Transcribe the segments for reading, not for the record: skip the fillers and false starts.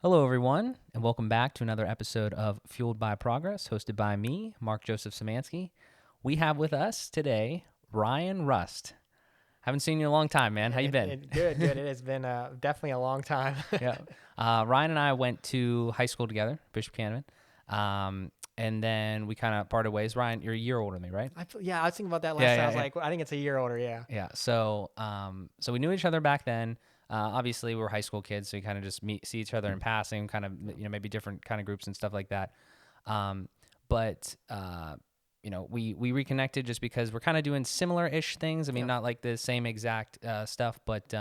Hello, everyone, and welcome back to another episode of Fueled by Progress, hosted by me, Mark Joseph Szymanski. We have with us today Ryan Rust. Haven't seen you in a long time, man. How you been? Good. It has been definitely a long time. Yeah. Ryan and I went to high school together, Bishop Cannon, and then we kind of parted ways. Ryan, you're a year older than me, right? Yeah, I was thinking about that last Yeah, time. I yeah, was yeah. like, I think it's a year older. Yeah. Yeah. So we knew each other back then. Obviously, we were high school kids, so you kind of just see each other in passing, kind of maybe different kind of groups and stuff like that. Um, but we reconnected just because we're kind of doing similar-ish things. I mean, Yeah. not like the same exact stuff, but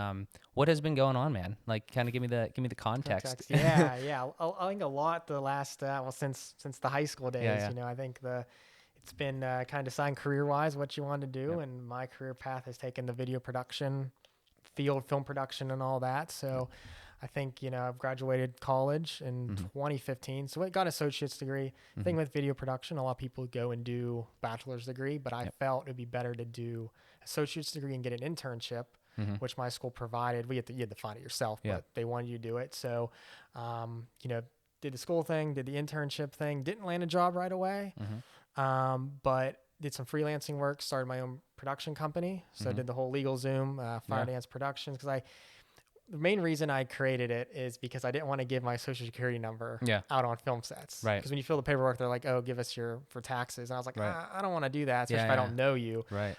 what has been going on, man? Like, kind of give me the context. Context. Yeah. I think a lot the last since the high school days. Yeah, yeah. I think it's been kind of deciding career-wise what you want to do, Yep. and my career path has taken the video production field, film production, and all that. So I think, I've graduated college in 2015. So I got an associate's degree. Thing with video production, a lot of people go and do bachelor's degree, but I felt it'd be better to do associate's degree and get an internship, which my school provided. You had to find it yourself, but they wanted you to do it. So, did the school thing, did the internship thing, didn't land a job right away. But did some freelancing work, started my own production company. So I did the whole legal Zoom, Firedance Productions, because the main reason I created it is because I didn't want to give my social security number out on film sets. Right. Because when you fill the paperwork, they're like, oh, give us for taxes. And I was like, Right. I don't want to do that, especially if I don't know you. Right.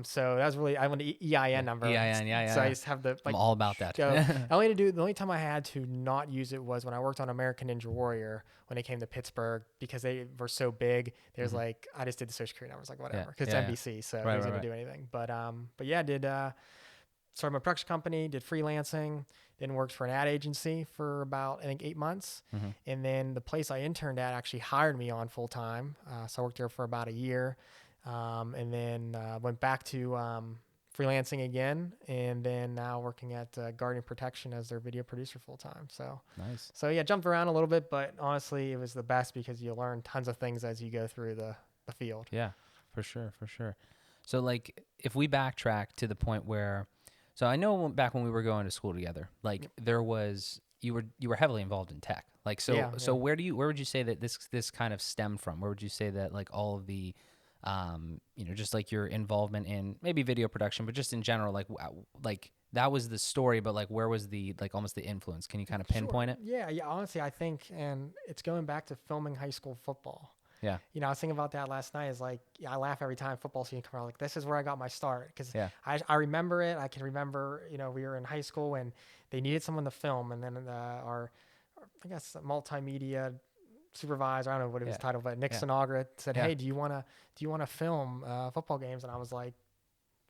So that was really, I wanted the EIN number. EIN, yeah. So I just have the, I'm all about that. Go. The only time I had to not use it was when I worked on American Ninja Warrior when they came to Pittsburgh, because they were so big. There's like, I just did the social security numbers, like whatever, because it's NBC, so I wasn't going to do anything. But yeah, I did, started my production company, did freelancing, then worked for an ad agency for about, I think, 8 months. And then the place I interned at actually hired me on full time. So I worked there for about a year. And then went back to freelancing again. And then now working at Guardian Protection as their video producer full time. So Nice. So yeah, jumped around a little bit, but honestly, it was the best because you learn tons of things as you go through the field. Yeah, for sure. So like, if we backtrack to the point where, so I know back when we were going to school together, like there was, you were heavily involved in tech. Like, so where would you say that this kind of stemmed from? Where would you say that like all of the, just like your involvement in maybe video production, but just in general, like that was the story, but like where was the, like almost the influence? Can you kind of pinpoint it? Yeah. Honestly, I think, and it's going back to filming high school football. Yeah. I was thinking about that last night. Is like, I laugh every time football season comes around. Like, this is where I got my start, because I remember it. I can remember, we were in high school and they needed someone to film, and then our I guess multimedia supervisor, I don't know what it was titled, but Nick Sinagra said, "Hey, do you want to film football games?" And I was like,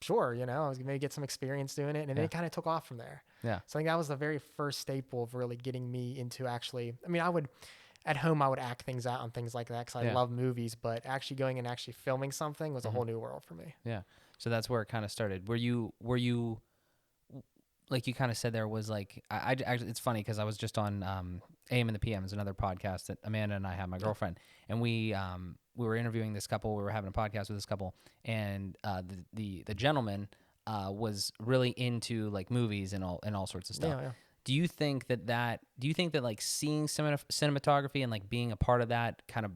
"Sure." I was gonna maybe get some experience doing it, and then it kind of took off from there. Yeah. So I think that was the very first staple of really getting me into actually. I mean, at home, I would act things out and things like that because I love movies, but actually going and actually filming something was a whole new world for me. Yeah. So that's where it kind of started. Were you, like you kind of said there was like, I it's funny because I was just on AM and the PM is another podcast that Amanda and I have, my girlfriend, and we were interviewing this couple. We were having a podcast with this couple, and the gentleman was really into like movies and all sorts of stuff. Yeah. Do you think that like seeing cinematography and like being a part of that kind of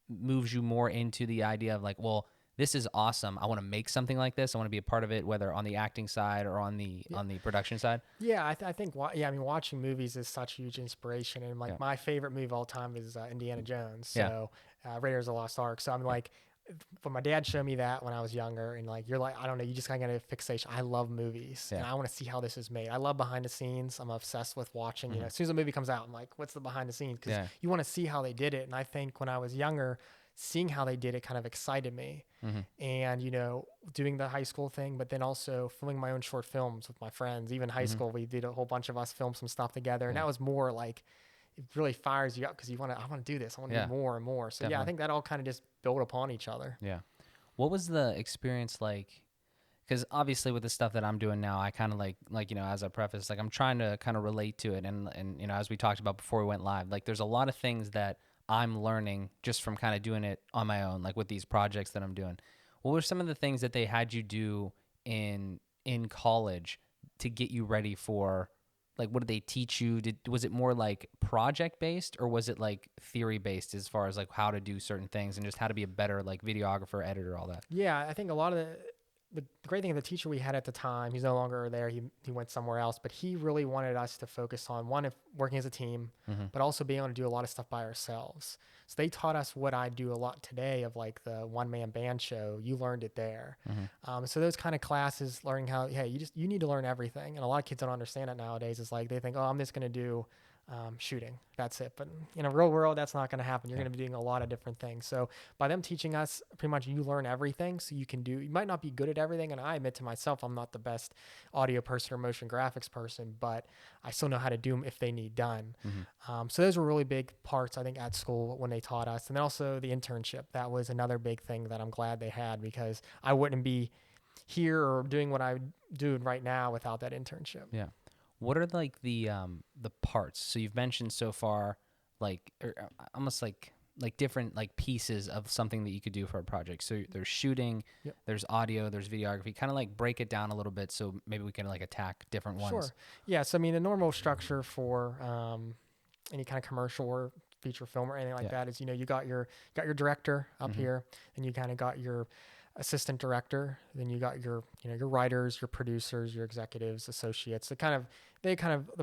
moves you more into the idea of like, well, this is awesome, I want to make something like this, I want to be a part of it, whether on the acting side or on the production side? Yeah, I think watching movies is such a huge inspiration, and like my favorite movie of all time is Indiana Jones. So Raiders of the Lost Ark. So I'm like, when my dad showed me that when I was younger, and like, you're like, I don't know, you just kind of get a fixation. I love movies, and I want to see how this is made. I love behind the scenes. I'm obsessed with watching, as soon as a movie comes out, I'm like, what's the behind the scenes? Because you want to see how they did it. And I think when I was younger, seeing how they did it kind of excited me. And, doing the high school thing, but then also filming my own short films with my friends. Even high school, we did a whole bunch of us film some stuff together. And that was more like, it really fires you up because I want to do this. I want to do more and more. So I think that all kind of just build upon each other. Yeah. What was the experience like? Because obviously with the stuff that I'm doing now, I kind of like, as a preface, like I'm trying to kind of relate to it. And, as we talked about before we went live, like there's a lot of things that I'm learning just from kind of doing it on my own, like with these projects that I'm doing. What were some of the things that they had you do in college to get you ready for Like, what did they teach you? Was it more like project based, or was it like theory based as far as like how to do certain things and just how to be a better like videographer, editor, all that? Yeah, I think a lot of the great thing, the teacher we had at the time, he's no longer there. He went somewhere else, but he really wanted us to focus on one, if working as a team, but also being able to do a lot of stuff by ourselves. So they taught us what I do a lot today of like the one man band show. You learned it there. So those kind of classes, learning how, hey, you need to learn everything. And a lot of kids don't understand it nowadays. It's like they think, oh, I'm just going to do shooting. That's it. But in a real world, that's not going to happen. You're going to be doing a lot of different things. So by them teaching us, pretty much you learn everything. So you might not be good at everything. And I admit to myself, I'm not the best audio person or motion graphics person, but I still know how to do them if they need done. So those were really big parts, I think, at school when they taught us. And then also the internship. That was another big thing that I'm glad they had, because I wouldn't be here or doing what I do right now without that internship. Yeah. What are like the parts? So you've mentioned so far, like almost like different like pieces of something that you could do for a project. So there's shooting, there's audio, there's videography. Kind of like break it down a little bit so maybe we can like attack different ones. Sure. Yeah. So I mean, the normal structure for any kind of commercial or feature film or anything like that is, you got your director up here, and you kind of got your assistant director, then you got your writers, your producers, your executives, associates. The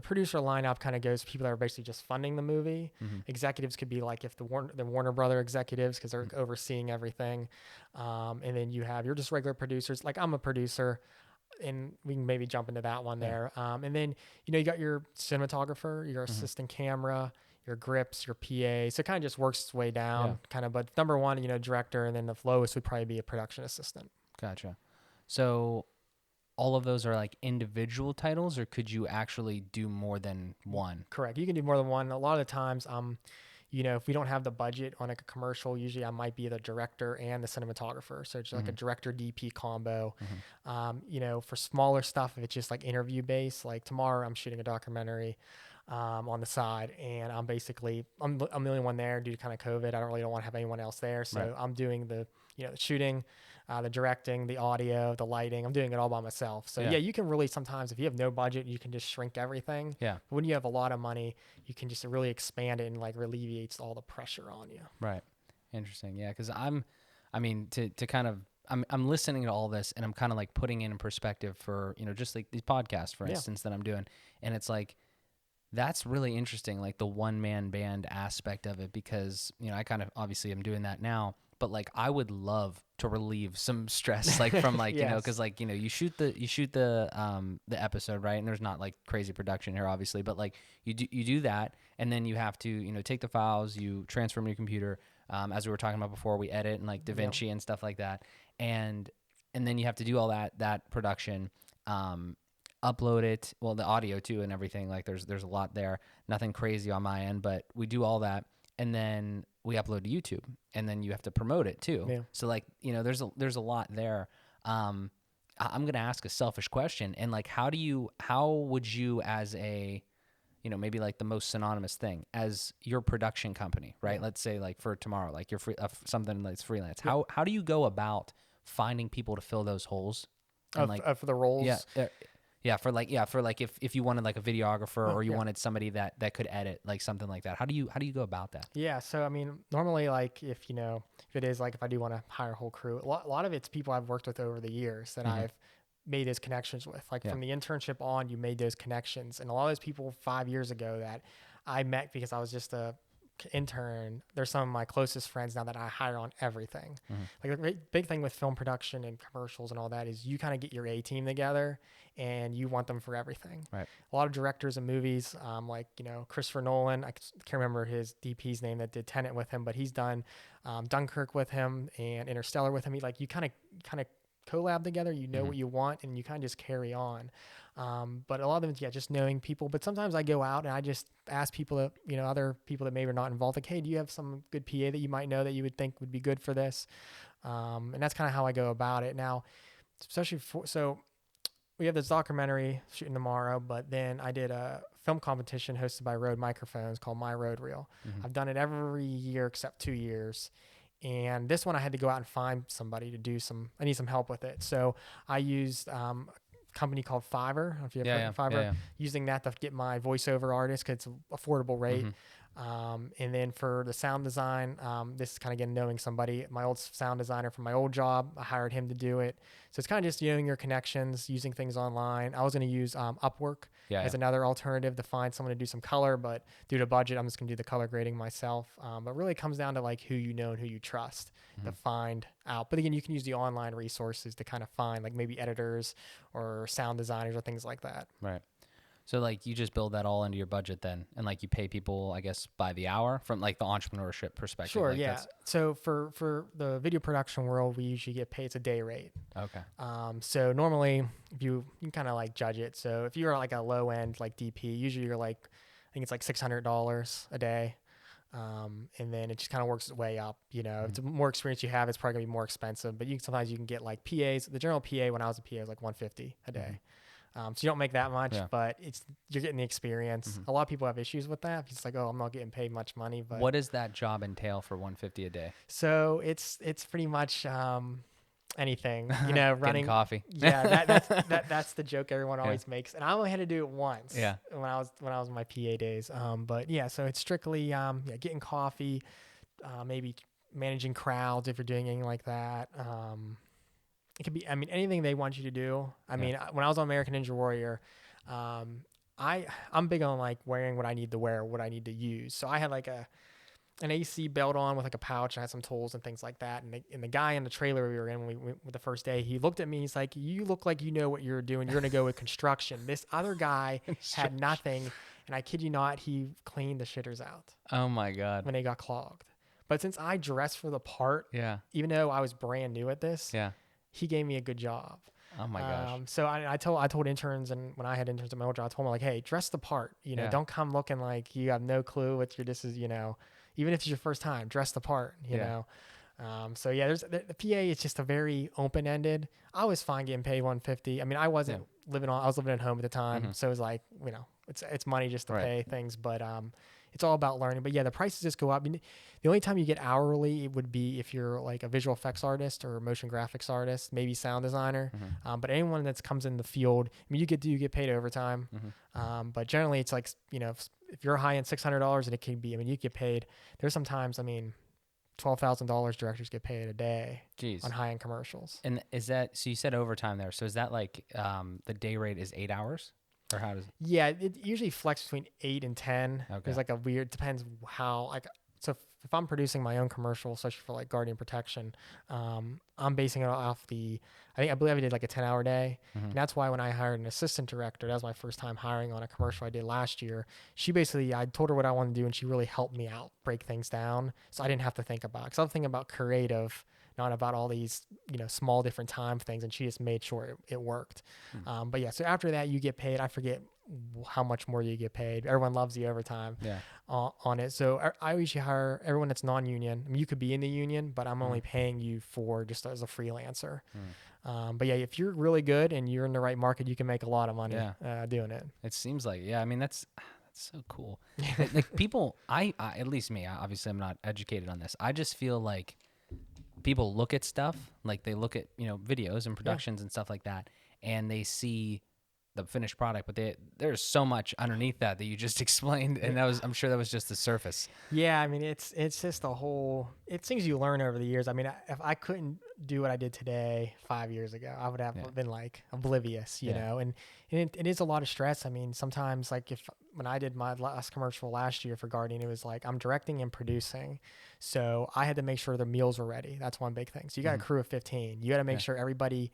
producer lineup kind of goes people that are basically just funding the movie. Executives could be like if the Warner Brother executives, because they're overseeing everything, and then you have your just regular producers. Like I'm a producer, and we can maybe jump into that one there. And then you got your cinematographer, your assistant camera, your grips, your PA. So it kind of just works its way down, kind of. But number one, director, and then the lowest would probably be a production assistant. Gotcha. So all of those are like individual titles, or could you actually do more than one? Correct. You can do more than one. A lot of the times, if we don't have the budget on like a commercial, usually I might be the director and the cinematographer. So it's like a director DP combo. For smaller stuff, if it's just like interview based, like tomorrow I'm shooting a documentary on the side, and I'm the only one there due to kind of COVID. I don't want to have anyone else there. So I'm doing the shooting, the directing, the audio, the lighting. I'm doing it all by myself. So you can really sometimes, if you have no budget, you can just shrink everything. Yeah. But when you have a lot of money, you can just really expand it and like alleviates all the pressure on you. Right. Interesting. Yeah. Cause I'm listening to all this, and I'm kind of like putting it in perspective for, just like these podcasts, for instance, that I'm doing. And it's like, that's really interesting. Like the one man band aspect of it, because, I kind of obviously am doing that now, but like I would love to relieve some stress, like from like, cause like, you shoot the episode, right? And there's not like crazy production here, obviously, but like you do that. And then you have to, take the files, you transfer them to your computer. As we were talking about before, we edit and like DaVinci and stuff like that. And then you have to do all that production, upload it, well, the audio too and everything. Like there's a lot there, nothing crazy on my end, but we do all that, and then we upload to YouTube, and then you have to promote it too. So like, there's a lot there. I'm gonna ask a selfish question, and like how would you, as a maybe like the most synonymous thing as your production company, right? Let's say like for tomorrow, like you're something that's freelance. How do you go about finding people to fill those holes? And for the roles? For if you wanted like a videographer, or you wanted somebody that could edit, like something like that. How do you go about that? Yeah. So, I mean, normally like if it is like, if I do want to hire a whole crew, a lot of it's people I've worked with over the years that I've made those connections with. Like from the internship on, you made those connections. And a lot of those people 5 years ago that I met because I was just a intern, they're some of my closest friends now that I hire on everything. Like the big thing with film production and commercials and all that is you kind of get your A team together and you want them for everything. Right. A lot of directors of movies, like Christopher Nolan, I can't remember his DP's name that did Tenet with him, but he's done Dunkirk with him and Interstellar with him. You kind of collab together, what you want, and you kind of just carry on. But a lot of them, just knowing people. But sometimes I go out and I just ask people that, other people that maybe are not involved, like, hey, do you have some good PA that you might know that you would think would be good for this? And that's kind of how I go about it. Now, especially so we have this documentary shooting tomorrow, but then I did a film competition hosted by Rode Microphones called My Rode Reel. I've done it every year except 2 years. And this one I had to go out and find somebody to do I need some help with it. So I used company called Fiverr. I don't know if you have heard of Fiverr. Yeah. Using that to get my voiceover artists because it's an affordable rate. And then for the sound design, this is kind of getting knowing somebody. My old sound designer from my old job, I hired him to do it. So it's kind of just knowing your connections, using things online. I was going to use Upwork as another alternative to find someone to do some color, but due to budget, I'm just going to do the color grading myself. But really it comes down to like who you know and who you trust to find out. But again, you can use the online resources to kind of find like maybe editors or sound designers or things like that. Right. So like you just build that all into your budget then, and like you pay people, I guess, by the hour from like the entrepreneurship perspective. Sure, like yeah. So for the video production world, we usually get paid, it's a day rate. Okay. So normally if you can kind of like judge it. So if you're like a low end like DP, usually you're like, I think it's like $600 a day. And then it just kind of works its way up, you know, the more experience you have, it's probably gonna be more expensive, but sometimes you can get like PAs. The general PA when I was a PA was like $150 a day. So you don't make that much, but you're getting the experience. A lot of people have issues with that. It's like, oh, I'm not getting paid much money. But what does that job entail for $150 a day? So it's pretty much anything, you know, running coffee. Yeah, that's the joke everyone always makes, and I only had to do it once. Yeah, when I was in my PA days. But yeah, so it's strictly getting coffee, maybe managing crowds if you're doing anything like that. It could be, I mean, anything they want you to do. I mean, when I was on American Ninja Warrior, I'm big on like wearing what I need to wear, what I need to use. So I had like an AC belt on with like a pouch. I had some tools and things like that. And the guy in the trailer we were in when we went with the first day, he looked at me. He's like, "You look like you know what you're doing. You're going to go with construction." This other guy had nothing. And I kid you not, he cleaned the shitters out. Oh my God. When they got clogged. But since I dressed for the part, even though I was brand new at this, he gave me a good job. Oh my gosh. So I told interns, and when I had interns at my old job, I told them like, hey, dress the part, you know, don't come looking like you have no clue what this is, you know, even if it's your first time, dress the part, you know? So yeah, there's the PA is just a very open-ended. I was fine getting paid $150. I mean, I was living at home at the time. So it was like, you know, it's money just to pay things, but, it's all about learning. But yeah, the prices just go up. I mean, the only time you get hourly, it would be if you're like a visual effects artist or a motion graphics artist, maybe sound designer. But anyone that comes in the field, I mean, you get paid overtime. But generally it's like, you know, if you're high end $600 and it can be, I mean, you get paid. There's sometimes, I mean, $12,000 directors get paid a day on high end commercials. And is that, so you said overtime there. So is that like, the day rate is 8 hours? Or how does it? Yeah, it usually flexes between 8 and 10. Okay. There's like a weird, depends how, like, so if I'm producing my own commercial, especially for like Guardian Protection, I'm basing it off I believe I did like a 10-hour day. And that's why when I hired an assistant director, that was my first time hiring on a commercial I did last year. She basically, I told her what I wanted to do and she really helped me out, break things down. So I didn't have to think about it. Because I was thinking about creative, not about all these, you know, small different time things. And she just made sure it worked. But yeah, so after that you get paid. I forget how much more you get paid. Everyone loves the overtime on it. So I usually hire everyone that's non-union. I mean, you could be in the union, but I'm only paying you for just as a freelancer. But yeah, if you're really good and you're in the right market, you can make a lot of money doing it. It seems like, I mean, that's so cool. Like people, I at least me, obviously I'm not educated on this. I just feel like people look at stuff, like they look at, you know, videos and productions and stuff like that, and they see the finished product, but there's so much underneath that you just explained, and I'm sure that was just the surface. Yeah, I mean, it's just it's things you learn over the years. I mean, if I couldn't do what I did today 5 years ago, I would have been like oblivious, you know, and it is a lot of stress. I mean, sometimes like when I did my last commercial last year for Guardian, it was like I'm directing and producing. So I had to make sure their meals were ready. That's one big thing. So you got a crew of 15. You got to make sure everybody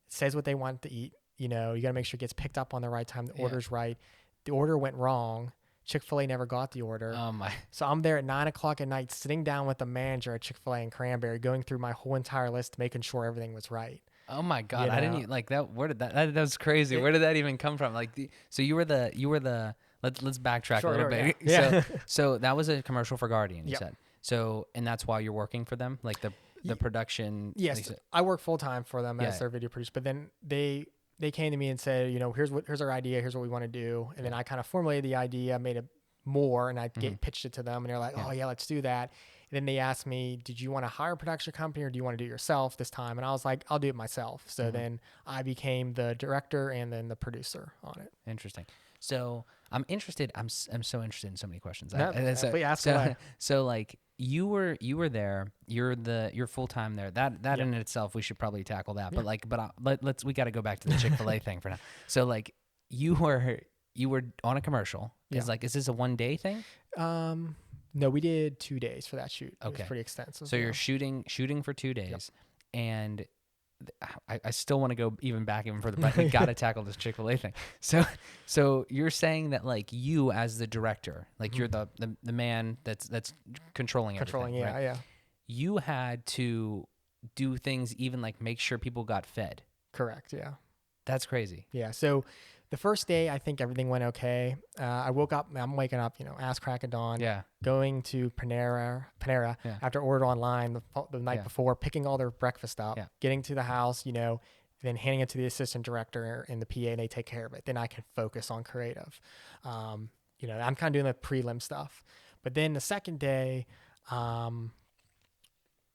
says what they want to eat. You know, you got to make sure it gets picked up on the right time. The order's right. The order went wrong. Chick-fil-A never got the order. Oh my! So I'm there at 9:00 at night, sitting down with the manager at Chick-fil-A and Cranberry, going through my whole entire list, making sure everything was right. Oh my God! You know? I didn't even, like that. Where did that was crazy. Where did that even come from? Like, so you were the. Let's backtrack a little bit. Yeah. So that was a commercial for Guardian. You said so, and that's why you're working for them, like the production. Yes, I work full time for them as their video producer, but then they came to me and said, you know, here's our idea, here's what we want to do. And then I kind of formulated the idea, made a more, and I'd get pitched it to them, and they're like, oh yeah, let's do that. And then they asked me, did you want to hire a production company or do you want to do it yourself this time? And I was like, I'll do it myself. So then I became the director and then the producer on it. Interesting. So I'm interested. I'm so interested in so many questions. Ask away. So like you were there. You're full time there. That in itself, we should probably tackle that. But like, we got to go back to the Chick-fil-A thing for now. So like you were on a commercial. Is this a 1 day thing? No, we did 2 days for that shoot. Okay. It was pretty extensive. So you're shooting for 2 days, and I still want to go even further, but we got to tackle this Chick-fil-A thing. So you're saying that like you as the director, like you're the man that's controlling everything. Yeah, right? yeah. You had to do things, even like make sure people got fed. Correct. Yeah. That's crazy. Yeah. So the first day, I think everything went okay. I woke up, I'm waking up, ass crack of dawn, going to Panera after order online the night before, picking all their breakfast up, getting to the house, then handing it to the assistant director and the PA, and they take care of it. Then I can focus on creative. I'm kind of doing the prelim stuff. But then the second day,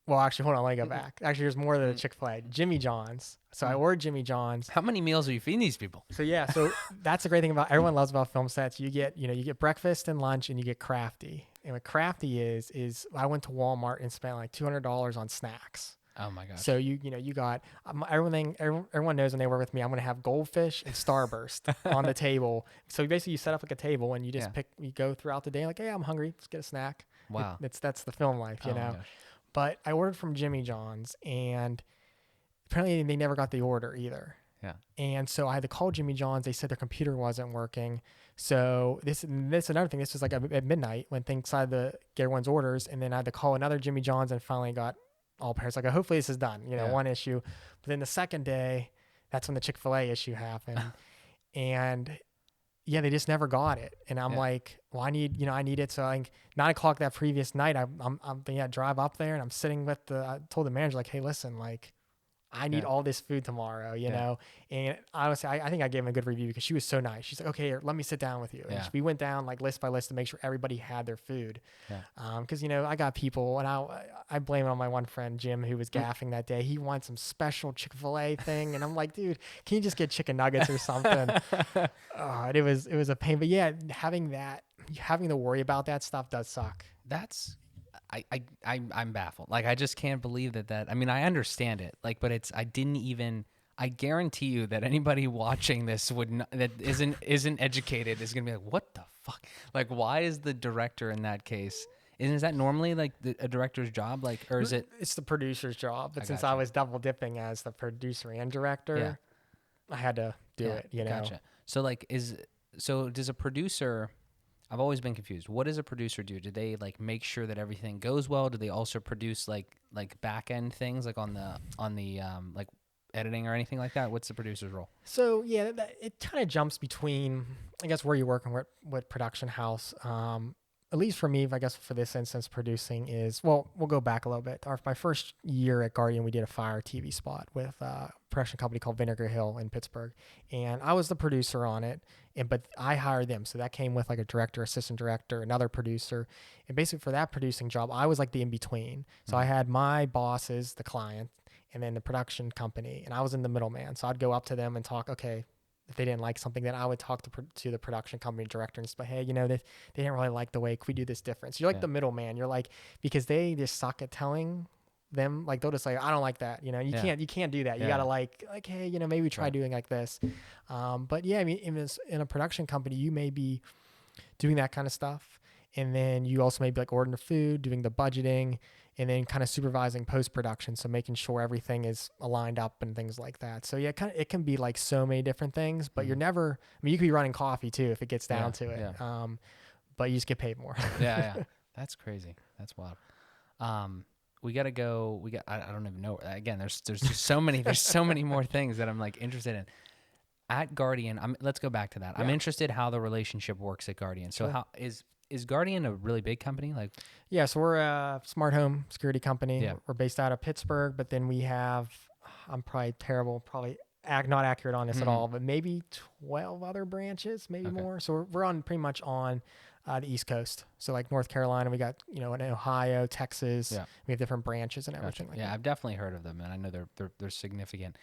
well, actually, hold on, let me go back. Actually, there's more than the Chick-fil-A. Jimmy John's. So I ordered Jimmy John's. How many meals are you feeding these people? So so that's the great thing about everyone loves about film sets. You get breakfast and lunch, and you get crafty. And what crafty is I went to Walmart and spent like $200 on snacks. Oh my gosh. So you got everything. Everyone knows when they work with me, I'm going to have goldfish and Starburst on the table. So basically, you set up like a table and you just you go throughout the day like, hey, I'm hungry. Let's get a snack. Wow. That's the film life, you know. Gosh. But I ordered from Jimmy John's, and apparently they never got the order either. Yeah. And so I had to call Jimmy John's. They said their computer wasn't working. So this another thing. This was like at midnight when things decided to get everyone's orders, and then I had to call another Jimmy John's and finally got all pairs. Like, hopefully this is done. One issue. But then the second day, that's when the Chick-fil-A issue happened, and they just never got it. And I'm like, well, I need it. So like 9 o'clock that previous night, I'm drive up there, and I'm sitting with I told the manager, like, hey, listen, like, I need all this food tomorrow, you know? And honestly, I think I gave him a good review because she was so nice. She's like, okay, here, let me sit down with you. And we went down like list by list to make sure everybody had their food. Yeah. Cause I got people, and I blame it on my one friend, Jim, who was gaffing that day. He wants some special Chick-fil-A thing. And I'm like, dude, can you just get chicken nuggets or something? It was a pain, but having to worry about that stuff does suck. I'm baffled. Like, I just can't believe that. I mean, I understand it. Like, but I guarantee you that anybody watching this that isn't educated is gonna be like, what the fuck? Like, why is the director in that case? Is that normally like a director's job? Like, or is it? It's the producer's job. But since I was double dipping as the producer and director, I had to do it. Gotcha. So like, does a producer? I've always been confused. What does a producer do? Do they like make sure that everything goes well? Do they also produce like back end things like on the like editing or anything like that? What's the producer's role? So it kind of jumps between, I guess, where you work and what production house. At least for me, I guess for this instance, producing is, well, we'll go back a little bit. My first year at Guardian, we did a fire TV spot with a production company called Vinegar Hill in Pittsburgh. And I was the producer on it, but I hired them. So that came with like a director, assistant director, another producer. And basically for that producing job, I was like the in-between. So I had my bosses, the client, and then the production company. And I was in the middleman. So I'd go up to them and talk, okay, if they didn't like something, then I would talk to the production company director and say, hey, they didn't really like the way, could we do this different? So you're like the middleman. You're like, because they just suck at telling them, like, they'll just say, I don't like that. You can't do that. You gotta like, hey, maybe try doing like this. But I mean, in a production company, you may be doing that kind of stuff. And then you also may be like ordering the food, doing the budgeting, and then kind of supervising post-production. So making sure everything is aligned up and things like that. So it can be like so many different things, but you're never, I mean, you could be running coffee too, if it gets down to it. Yeah. But you just get paid more. Yeah. That's crazy. That's wild. We got to go. I don't even know. Again, there's just so many, there's so many more things that I'm like interested in. At Guardian, let's go back to that. Yeah. I'm interested how the relationship works at Guardian. So how is Guardian a really big company? Like, yeah, so we're a smart home security company. Yeah. We're based out of Pittsburgh, but then we have, I'm probably terrible, probably not accurate on this at all, but maybe 12 other branches, maybe more. So we're on pretty much on the East Coast. So like North Carolina, we got, in Ohio, Texas, we have different branches and everything like that. I've definitely heard of them, and I know they're significant.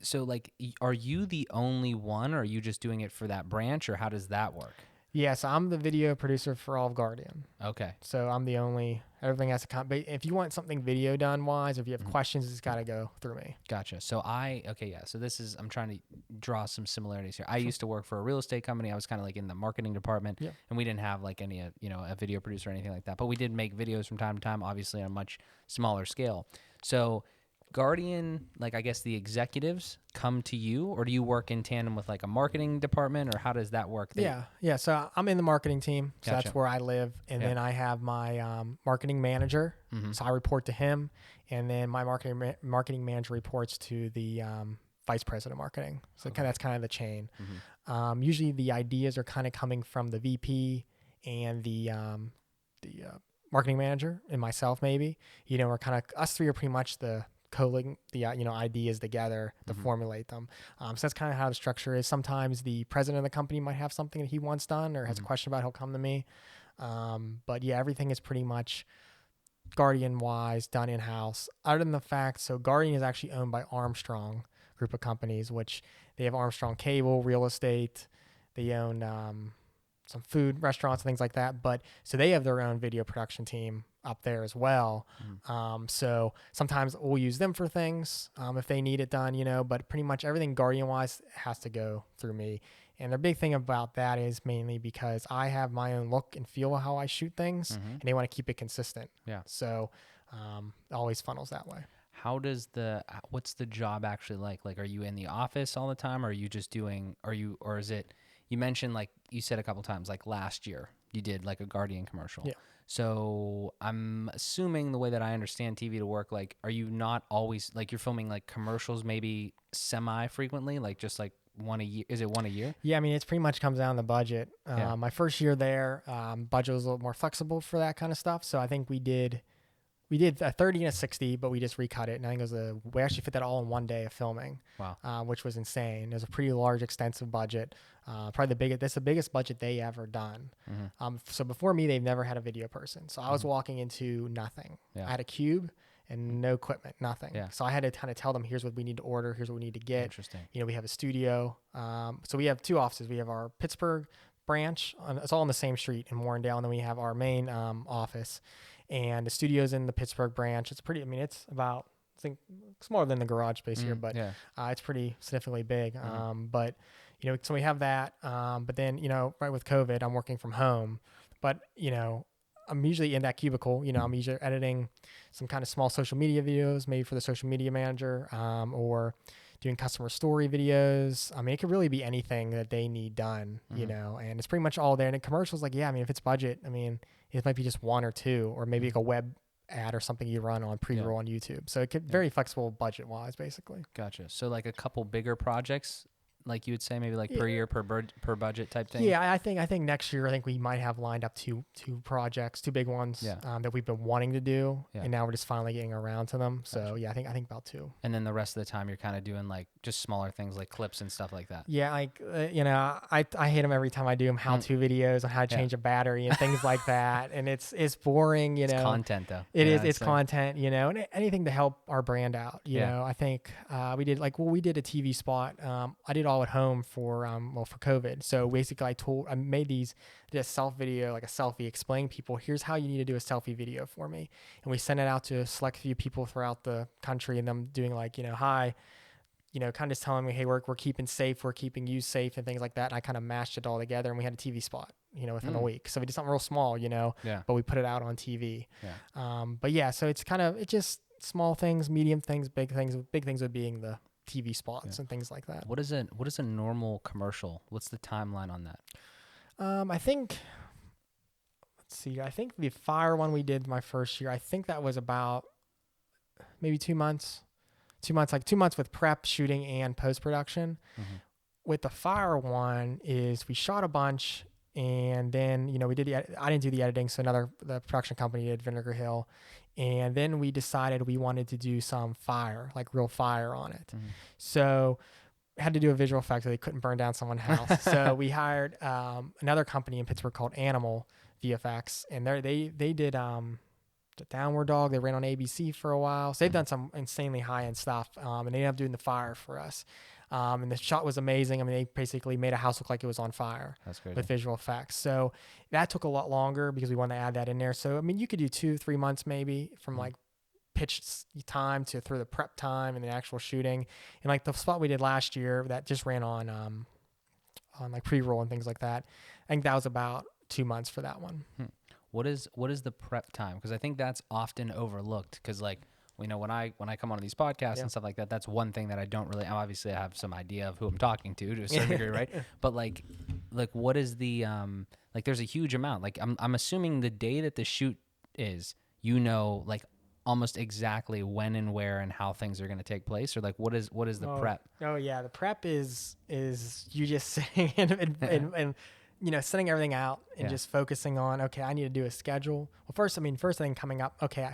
So like, are you the only one, or are you just doing it for that branch, or how does that work? Yes, I'm the video producer for all of Guardian. Okay. So I'm the only, everything has to come. But if you want something video done wise, if you have questions, it's got to go through me. Gotcha. So so this is, I'm trying to draw some similarities here. I used to work for a real estate company. I was kind of like in the marketing department, and we didn't have like any, a video producer or anything like that, but we did make videos from time to time, obviously on a much smaller scale. So Guardian, like, I guess the executives come to you, or do you work in tandem with like a marketing department, or how does that work? Yeah. So I'm in the marketing team. So Gotcha. that's where I live. And then I have my marketing manager. So I report to him. And then my marketing manager reports to the vice president of marketing. So that's kind of the chain. Usually the ideas are kind of coming from the VP and the marketing manager and myself, maybe. We're kind of, us three are pretty much the collating the ideas together to formulate them. So that's kind of how the structure is. Sometimes the president of the company might have something that he wants done or has a question about, he'll come to me. But yeah, everything is pretty much Guardian wise done in house. Other than the fact, so Guardian is actually owned by Armstrong group of companies, which they have Armstrong Cable, real estate. They own some food restaurants and things like that. But so they have their own video production team up there as well. So sometimes we'll use them for things if they need it done, but pretty much everything Guardian wise has to go through me. And the big thing about that is mainly because I have my own look and feel of how I shoot things, and they want to keep it consistent. Yeah. So it always funnels that way. How does what's the job actually like? Like, are you in the office all the time, or are you just or is it, you mentioned, like you said a couple times, like last year you did like a Guardian commercial. Yeah. So I'm assuming the way that I understand TV to work, like, are you not always, like, you're filming like commercials maybe semi-frequently, like just like one a year? Is it one a year? Yeah, I mean, it's pretty much comes down to the budget. My first year there, budget was a little more flexible for that kind of stuff. So I think we did a 30 and a 60, but we just recut it. And I think we actually fit that all in one day of filming. Wow. Which was insane. It was a pretty large, extensive budget. Probably that's the biggest budget they ever done. So before me, they've never had a video person. So I was walking into nothing. I had a cube and no equipment, nothing. So I had to kind of tell them, here's what we need to order. Here's what we need to get. Interesting. We have a studio. So we have two offices. We have our Pittsburgh branch. It's all on the same street in Warrendale. And then we have our main office. And the studio's in the Pittsburgh branch. It's pretty, it's about, I think, smaller than the garage space here, but it's pretty significantly big. But, so we have that. But then, right with COVID, I'm working from home. But, I'm usually in that cubicle. I'm usually editing some kind of small social media videos, maybe for the social media manager, or doing customer story videos. It could really be anything that they need done, and it's pretty much all there. And in commercials, like, if it's budget, it might be just one or two, or maybe like a web ad or something you run on pre-roll on YouTube. So it could very flexible budget wise, basically. Gotcha. So like a couple bigger projects, like you would say, maybe like per year, per budget type thing. Yeah, I think next year, we might have lined up two projects, two big ones that we've been wanting to do, and now we're just finally getting around to them. So I think about two. And then the rest of the time, you're kind of doing like just smaller things like clips and stuff like that. Yeah, like I hate them every time I do them, how-to videos on how to change a battery and things like that, and it's boring. It's content though. It's content, and anything to help our brand out. I think we did a TV spot. I did all at home for COVID. So basically I made did a video, like a selfie, explaining people, here's how you need to do a selfie video for me. And we sent it out to a select few people throughout the country, and them doing like, hi, kind of just telling me, hey, we're keeping safe, we're keeping you safe and things like that. And I kind of mashed it all together, and we had a TV spot, within a week. So we did something real small, but we put it out on TV. So it's just small things, medium things, big things would being the TV spots and things like that. What is a normal commercial? What's the timeline on that? I think the fire one we did my first year, I think that was about maybe 2 months, like 2 months with prep, shooting, and post-production. With the fire one is we shot a bunch, and then, we did I didn't do the editing. So the production company did, Vinegar Hill. And then we decided we wanted to do some fire, like real fire on it. So had to do a visual effect so they couldn't burn down someone's house. So we hired another company in Pittsburgh called Animal VFX, and they did the Downward Dog. They ran on ABC for a while. So they've done some insanely high-end stuff, and they ended up doing the fire for us. And the shot was amazing. I mean, they basically made a house look like it was on fire. That's crazy. With visual effects. So that took a lot longer because we wanted to add that in there. So, I mean, you could do 2-3 months maybe from like pitch time to through the prep time and the actual shooting. And like the spot we did last year that just ran on like pre-roll and things like that, I think that was about 2 months for that one. What is the prep time? Because I think that's often overlooked. Because like, you know, when I come on these podcasts and stuff like that, that's one thing that I don't really. Obviously, I have some idea of who I'm talking to a certain degree, right? But like what is the like? There's a huge amount. Like I'm assuming the day that the shoot is, you know, like almost exactly when and where and how things are going to take place, or like what is the prep? Oh yeah, the prep is you just sitting and you know, setting everything out and just focusing on, okay, I need to do a schedule. Well, first thing coming up, okay,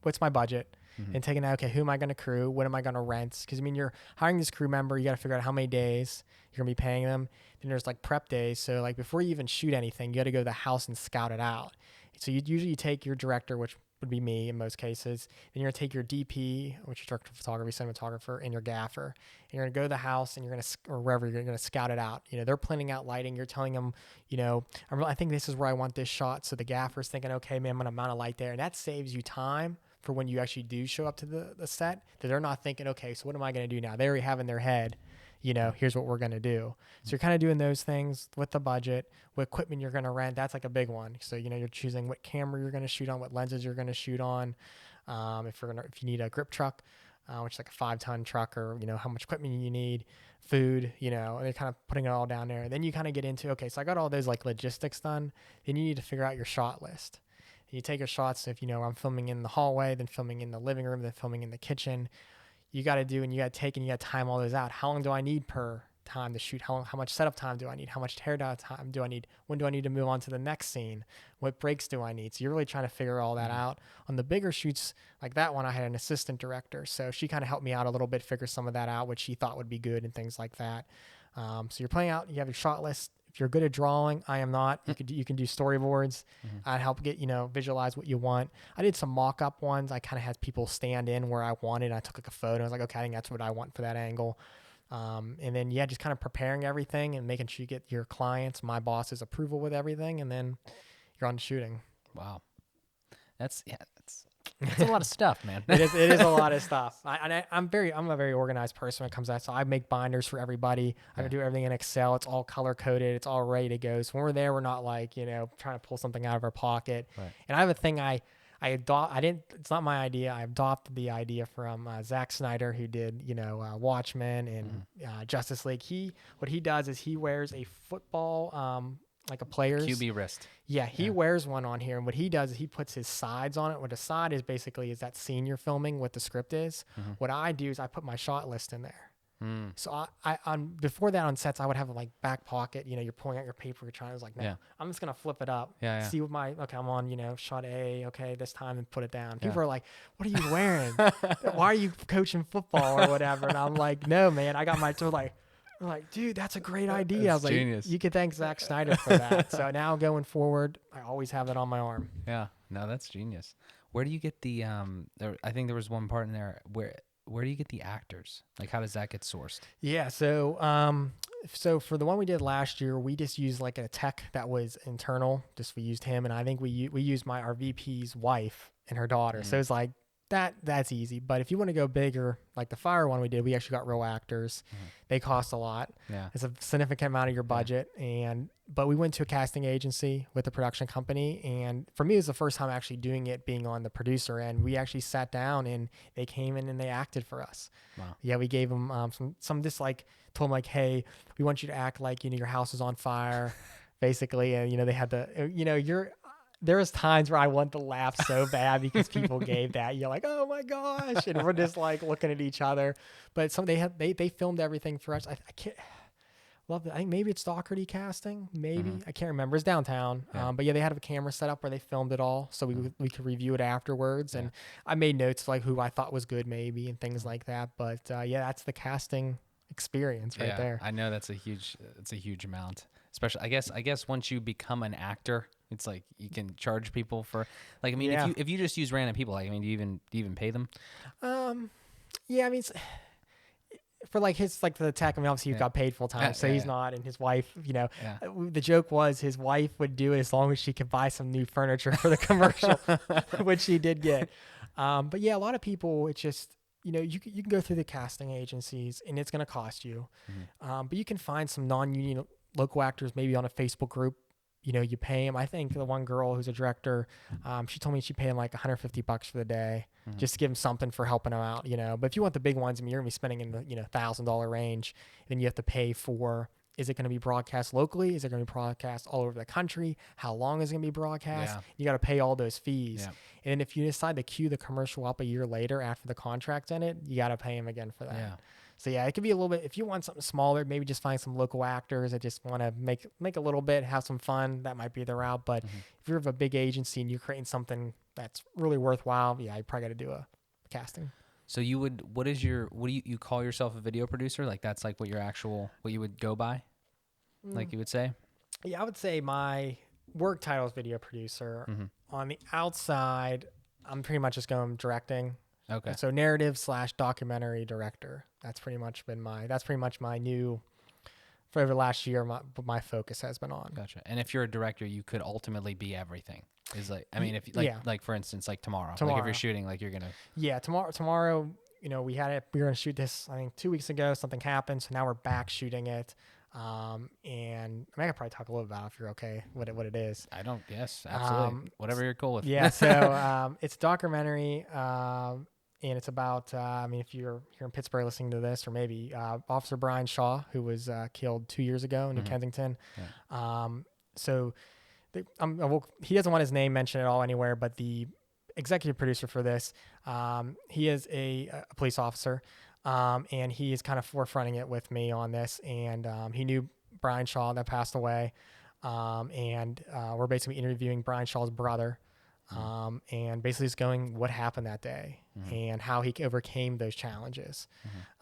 what's my budget? And taking that, okay, who am I going to crew? What am I going to rent? Because, I mean, you're hiring this crew member. You got to figure out how many days you're going to be paying them. Then there's like prep days. So like before you even shoot anything, you got to go to the house and scout it out. So you usually take your director, which would be me in most cases. Then you're going to take your DP, which is director of photography, cinematographer, and your gaffer. And you're going to go to the house and you're going to, or wherever, you're going to scout it out. You know, they're planning out lighting. You're telling them, you know, I think this is where I want this shot. So the gaffer's thinking, okay, man, I'm going to mount a light there. And that saves you time for when you actually do show up to the set, that they're not thinking, okay, so what am I going to do now? They already have in their head, you know, here's what we're going to do. So you're kind of doing those things with the budget, what equipment you're going to rent. That's like a big one. So, you know, you're choosing what camera you're going to shoot on, what lenses you're going to shoot on. If you need a grip truck, which is like a 5-ton truck, or, you know, how much equipment you need, food, you know, and they're kind of putting it all down there. Then you kind of get into, okay, so I got all those like logistics done. Then you need to figure out your shot list. You take your shots. If, you know, I'm filming in the hallway, then filming in the living room, then filming in the kitchen, you got to do, and you got to take, and you got to time all those out. How long do I need per time to shoot? How much setup time do I need? How much teardown time do I need? When do I need to move on to the next scene? What breaks do I need? So you're really trying to figure all that out. On the bigger shoots like that one, I had an assistant director. So she kind of helped me out a little bit, figure some of that out, which she thought would be good and things like that. So you're playing out, you have your shot list. If you're good at drawing, I am not. You can do storyboards. I'd help get, you know, visualize what you want. I did some mock-up ones. I kind of had people stand in where I wanted. I took like a photo. I was like, okay, I think that's what I want for that angle. And then, just kind of preparing everything and making sure you get your clients, my boss's approval with everything. And then you're on to shooting. Wow. That's a lot of stuff, man. It is a lot of stuff. I'm a very organized person when it comes to that. So I make binders for everybody. I do everything in Excel. It's all color coded. It's all ready to go. So when we're there, we're not like, you know, trying to pull something out of our pocket. Right. And I have a thing it's not my idea. I adopted the idea from Zack Snyder, who did, you know, Watchmen and Justice League. What he does is he wears a football, like a player's QB wrist. Yeah, he wears one on here, and what he does is he puts his sides on it. What a side is basically is that scene you're filming, what the script is. What I do is I put my shot list in there. So I before that on sets, I would have a like back pocket. You know, you're pulling out your paper, you're trying. I was like, no, I'm just gonna flip it up. See what I'm on. You know, shot A. Okay, this time, and put it down. People are like, what are you wearing? Why are you coaching football or whatever? And I'm like, no, man, I got my tool. Like, I'm like, dude, that's a great idea. I was like, genius. You could thank Zack Snyder for that. So now going forward, I always have that on my arm. Yeah, no, that's genius. Where do you get the I think there was one part in there where do you get the actors? Like, how does that get sourced? Yeah, so for the one we did last year, we just used like a tech that was internal. Just we used him, and I think we used our VP's wife and her daughter. So it's like that's easy. But if you want to go bigger, like the fire one we did, we actually got real actors. They cost a lot. Yeah, it's a significant amount of your budget, but we went to a casting agency with a production company, and for me, it was the first time actually doing it, being on the producer end. We actually sat down, and they came in and they acted for us. Wow. Yeah, we gave them some just like told them like, hey, we want you to act like, you know, your house is on fire, basically, and you know they had to, you know, there was times where I want to laugh so bad because people gave that. You're like, oh my gosh, and we're just like looking at each other. But they filmed everything for us. I can't. love it. I think maybe it's Doherty Casting. Maybe Mm-hmm. I can't remember. It's downtown. Yeah. But yeah, they had a camera set up where they filmed it all, so we could review it afterwards. Yeah. And I made notes like who I thought was good, maybe, and things like that. But yeah, that's the casting experience right there. I know it's a huge amount. Especially, I guess once you become an actor, it's like you can charge people for, like, I mean, if you just use random people, like, I mean, do you even pay them? Yeah, I mean, for like the tech, I mean, obviously he got paid full time, so he's not, and his wife, you know, the joke was his wife would do it as long as she could buy some new furniture for the commercial, which she did get. But yeah, a lot of people, it's just, you know, you can go through the casting agencies and it's going to cost you. But you can find some non-union local actors, maybe on a Facebook group. You know, you pay them. I think the one girl who's a director, she told me she paid him like $150 for the day, just to give him something for helping him out, you know. But if you want the big ones, I mean, you're gonna be spending in the, you know, $1,000 range. Then you have to pay for, is it going to be broadcast locally? Is it going to be broadcast all over the country? How long is it going to be broadcast? You got to pay all those fees. And if you decide to queue the commercial up a year later after the contract's ended, you got to pay him again for that. So yeah, it could be a little bit, if you want something smaller, maybe just find some local actors that just want to make a little bit, have some fun. That might be the route. But if you're of a big agency and you're creating something that's really worthwhile, yeah, you probably got to do a casting. So what do you call yourself a video producer? Like that's like what you would go by? Like you would say? Yeah, I would say my work title is video producer. On the outside, I'm pretty much just going directing. Okay. So narrative / documentary director. That's pretty much my new, for over the last year, my focus has been on. Gotcha. And if you're a director, you could ultimately be everything. Is like, I mean, if like for instance, like tomorrow, like if you're shooting, like you're going to. Yeah. Tomorrow, you know, we were going to shoot this, I think 2 weeks ago, something happened. So now we're back shooting it. And I mean, I could probably talk a little about if you're okay, what it is. Yes, absolutely. Whatever you're cool with. Yeah. So, it's a documentary, and it's about, I mean, if you're here in Pittsburgh listening to this, or maybe Officer Brian Shaw, who was killed 2 years ago in New Kensington. So he doesn't want his name mentioned at all anywhere, but the executive producer for this, he is a police officer, and he is kind of forefronting it with me on this. And he knew Brian Shaw that passed away, and we're basically interviewing Brian Shaw's brother. And basically just going what happened that day and how he overcame those challenges.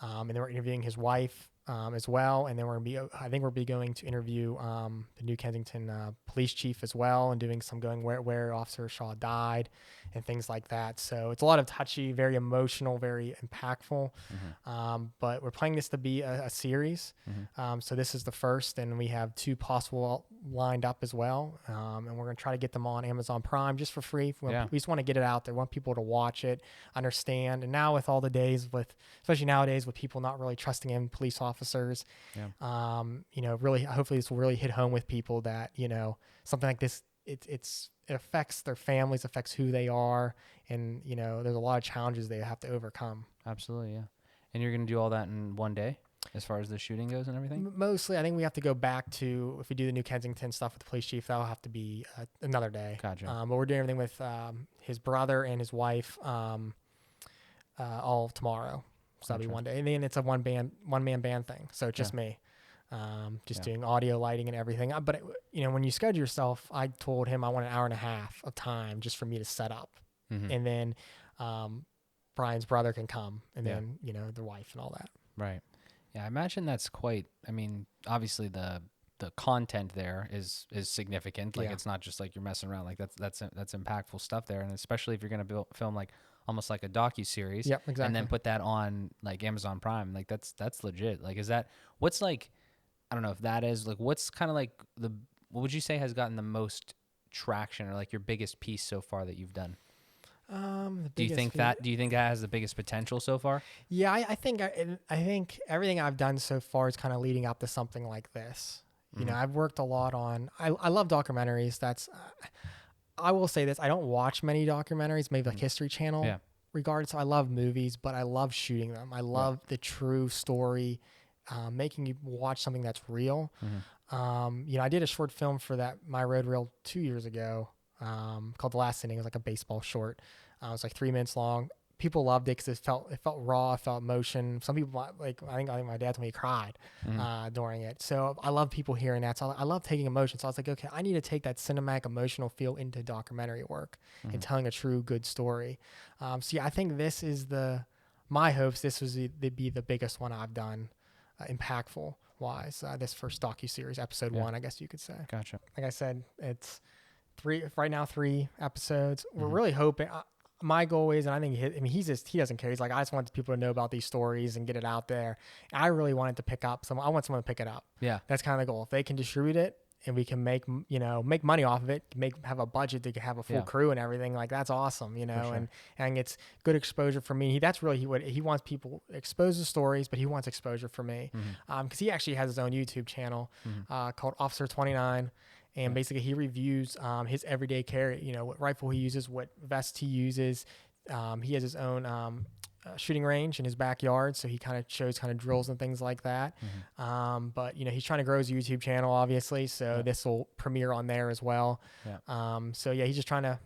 And then we're interviewing his wife as well. And then I think we'll be going to interview the New Kensington police chief as well, and doing some where Officer Shaw died and things like that. So it's a lot of touchy, very emotional, very impactful. But we're planning this to be a series. So this is the first, and we have 2 possible lined up as well. And we're going to try to get them on Amazon Prime just for free. We just want to get it out there. We want people to watch it, understand. And now with all the days especially nowadays with people not really trusting in police officers, you know, really, hopefully this will really hit home with people that, you know, something like this, it affects their families, affects who they are. And, you know, there's a lot of challenges they have to overcome. Absolutely. Yeah. And you're going to do all that in one day as far as the shooting goes and everything? Mostly, I think we have to go back to, if we do the New Kensington stuff with the police chief, that'll have to be another day. Gotcha. But we're doing everything with his brother and his wife all tomorrow. So that'll be one day. And then it's a one man band thing. So it's just me. Doing audio, lighting, and everything. But you know, when you schedule yourself, I told him I want an hour and a half of time just for me to set up, and then Brian's brother can come, and then you know, the wife and all that. Right. Yeah, I imagine that's quite. I mean, obviously the content there is significant. Like it's not just like you're messing around. Like that's impactful stuff there, and especially if you're gonna film like almost like a docu-series. Yep, exactly. And then put that on like Amazon Prime. Like that's legit. Like what's like, I don't know if that is like, what's kind of like what would you say has gotten the most traction, or like your biggest piece so far that you've done? Do you think that has the biggest potential so far? Yeah, I think everything I've done so far is kind of leading up to something like this. You know, I've worked a lot on, I love documentaries. I will say this, I don't watch many documentaries, maybe like History Channel regardless. So I love movies, but I love shooting them. I love the true story, making you watch something that's real. You know, I did a short film for that My Road Reel 2 years ago, called The Last Inning. It was like a baseball short. It was like 3 minutes long. people loved it because it felt raw, it felt emotion. Some people like, I think my dad told me he cried during it. So I love people hearing that. So I love taking emotion. So I was like, okay, I need to take that cinematic emotional feel into documentary work and telling a true good story. So yeah, I think this is my hopes. This was be the biggest one I've done, impactful wise. This first docuseries, episode 1, I guess you could say. Gotcha. Like I said, it's 3 episodes. We're really hoping. My goal is, and I think he doesn't care. He's like, I just want people to know about these stories and get it out there. And I really want it to pick up. I want someone to pick it up. Yeah, that's kind of the goal. If they can distribute it and we can make money off of it, have a budget to have a full crew and everything, like that's awesome. Sure. and it's good exposure for me. That's really what he wants, people exposed to stories, but he wants exposure for me because he actually has his own YouTube channel called Officer 29. And basically he reviews his everyday carry, what rifle he uses, what vest he uses. He has his own shooting range in his backyard, so he kind of shows drills and things like that. But he's trying to grow his YouTube channel, obviously, so this will premiere on there as well. So yeah, he's just trying to.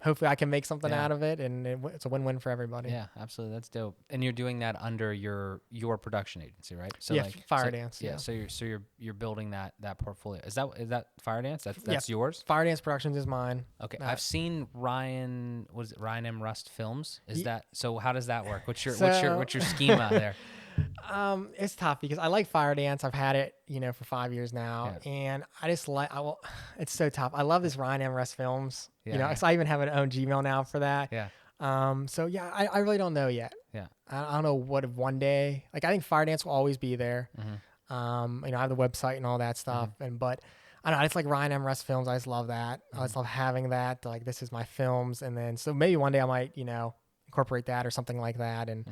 Hopefully I can make something out of it, and it's a win-win for everybody. Yeah, absolutely. That's dope. And you're doing that under your production agency, right? So Firedance. So you're building that portfolio. Is that Firedance? That's yours? Firedance Productions is mine. Okay. I've seen Ryan M. Rust Films. Is that so? How does that work? What's your schema there? It's tough because I like Firedance. I've had it, for 5 years now, and I just it's so tough. I love this Ryan M. Rust Films. So I even have an own Gmail now for that. So yeah, I really don't know yet. I don't know what if one day, like I think Firedance will always be there. I have the website and all that stuff, but I don't know. It's like Ryan M. Rust Films. I just love that. I just love having that. Like this is my films, and then so maybe one day I might, incorporate that or something like that and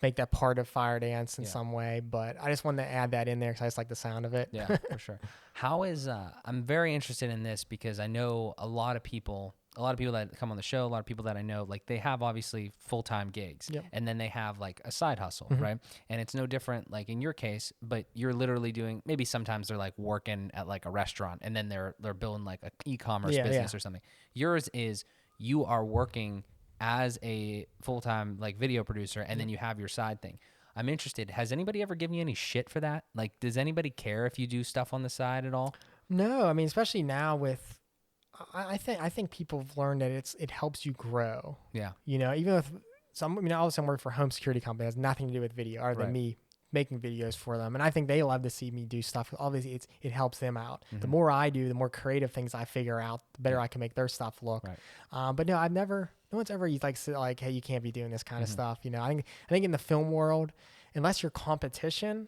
make that part of Firedance in some way. But I just wanted to add that in there because I just like the sound of it. Yeah, for sure. How is I'm very interested in this because I know a lot of people that come on the show, a lot of people that I know, like they have obviously full-time gigs and then they have like a side hustle, right? And it's no different like in your case, but you're literally doing, maybe sometimes they're like working at like a restaurant and then they're building like an e-commerce business or something. Yours is you are working as a full-time like video producer and then you have your side thing. I'm interested. Has anybody ever given you any shit for that? Like, does anybody care if you do stuff on the side at all? No, I mean, especially now with, I think people have learned that it helps you grow. Yeah. Even with some, all of a sudden work for a home security company has nothing to do with video other than me making videos for them. And I think they love to see me do stuff. Obviously it helps them out. The more I do, the more creative things I figure out, the better I can make their stuff look. But no, no one's ever like, hey, you can't be doing this kind of stuff. I think in the film world, unless you're competition,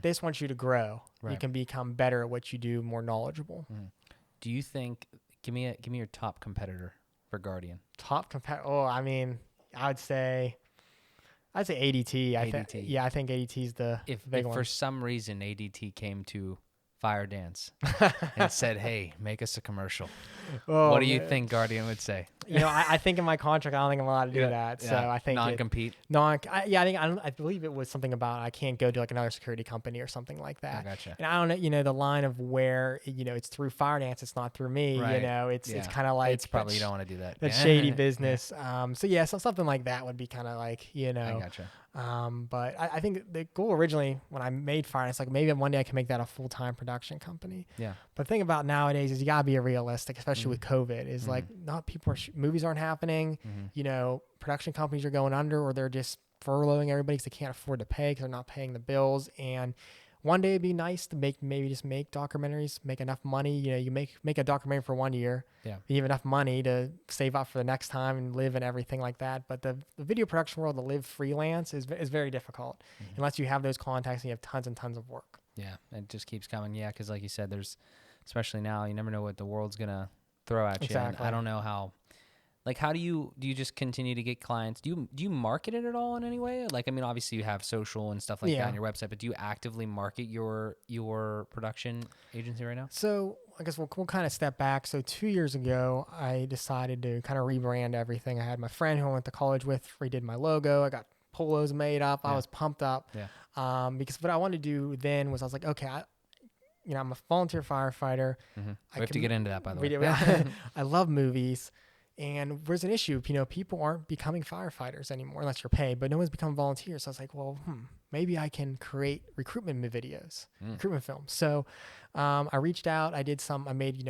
they just want you to grow. You can become better at what you do, more knowledgeable. Do you think, give me your top competitor for Guardian. Top competitor? Oh, I mean, I'd say ADT. I think ADT's the big one. If for some reason ADT came to Firedance and said, hey, make us a commercial, what do you think Guardian would say? I think in my contract, I don't think I'm allowed to do that. So I think non-compete. I believe it was something about I can't go to like another security company or something like that. I gotcha. And I don't know, the line of where, it's through Firedance, it's not through me. It's kind of like it's probably you don't want to do that. That shady business. So something like that would be kind of like, I gotcha. But I think the goal originally when I made Firedance, like maybe one day I can make that a full-time production company. Yeah. But the thing about nowadays is you gotta be realistic, especially with COVID. Is like not people are movies aren't happening. Production companies are going under, or they're just furloughing everybody because they can't afford to pay because they're not paying the bills. And one day it'd be nice to make documentaries, make enough money. You make a documentary for 1 year. Yeah. You have enough money to save up for the next time and live and everything like that. But the video production world, to live freelance is very difficult unless you have those contacts and you have tons and tons of work. Yeah, it just keeps coming. Yeah, because like you said, there's, especially now, you never know what the world's gonna throw at you. Exactly. And I don't know how. Like, how do you just continue to get clients? Do you market it at all in any way? Like, I mean, obviously you have social and stuff like that on your website, but do you actively market your production agency right now? So I guess we'll kind of step back. So 2 years ago, I decided to kind of rebrand everything. I had my friend who I went to college with redid my logo. I got polos made up. I was pumped up. Yeah. Because what I wanted to do then was I was like, okay, I'm a volunteer firefighter. We have to get into that, by the way. I love movies. And there's an issue, people aren't becoming firefighters anymore unless you're paid, but no one's becoming volunteers. So I was like, well, maybe I can create recruitment videos, recruitment films. So I reached out, I made,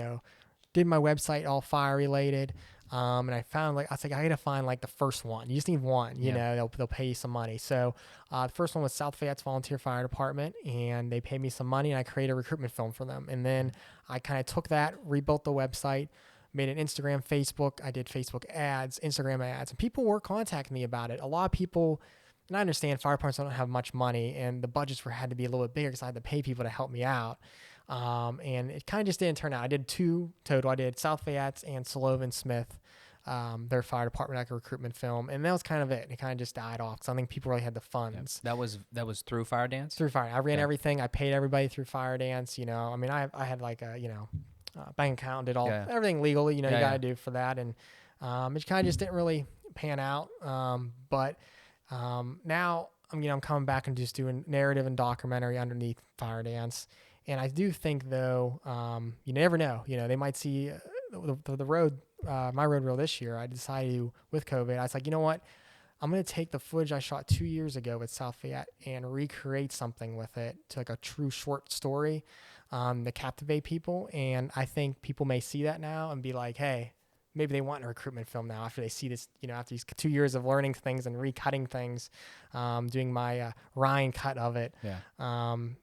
did my website all fire related. And I found I was like, I got to find the first one. You just need one, you know, they'll pay you some money. So the first one was South Fayette's Volunteer Fire Department, and they paid me some money, and I created a recruitment film for them. And then I kind of took that, rebuilt the website, made an Instagram, Facebook. I did Facebook ads, Instagram ads, and people were contacting me about it. A lot of people, and I understand fire departments don't have much money, and the budgets had to be a little bit bigger because I had to pay people to help me out. And it kind of just didn't turn out. I did 2 total. I did South Fayette's and Sullivan Smith, their fire department, like a recruitment film, and that was kind of it. It kind of just died off because I don't think people really had the funds. That was through Firedance. Through Fire, I ran everything. I paid everybody through Firedance. I mean, I had a bank account, did everything legally. You got to do for that, and it kind of just didn't really pan out. But now I'm coming back and just doing narrative and documentary underneath Firedance. And I do think, though, you never know. They might see the road, my road reel this year. I decided to, with COVID, I was like, you know what? I'm going to take the footage I shot 2 years ago with South Fayette and recreate something with it to a true short story to captivate people. And I think people may see that now and be like, hey, maybe they want a recruitment film now after they see this, after these 2 years of learning things and recutting things, doing my Ryan cut of it. Yeah.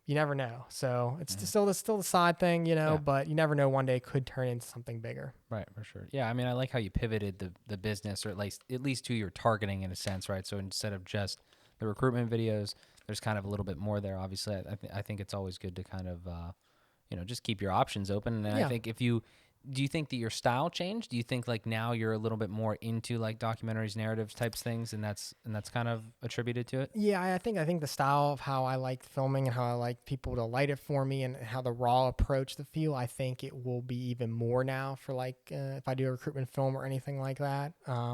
You never know. So it's still the side thing, but you never know, one day it could turn into something bigger. Right, for sure. Yeah, I mean, I like how you pivoted the business, or at least who you're targeting in a sense, right? So instead of just the recruitment videos, there's kind of a little bit more there. Obviously, I think it's always good to kind of, just keep your options open. And I think do you think that your style changed? Do you think now you're a little bit more into documentaries, narratives types things, and that's kind of attributed to it? Yeah, I think the style of how I like filming and how I like people to light it for me and how the raw approach the feel, I think it will be even more now for if I do a recruitment film or anything like that.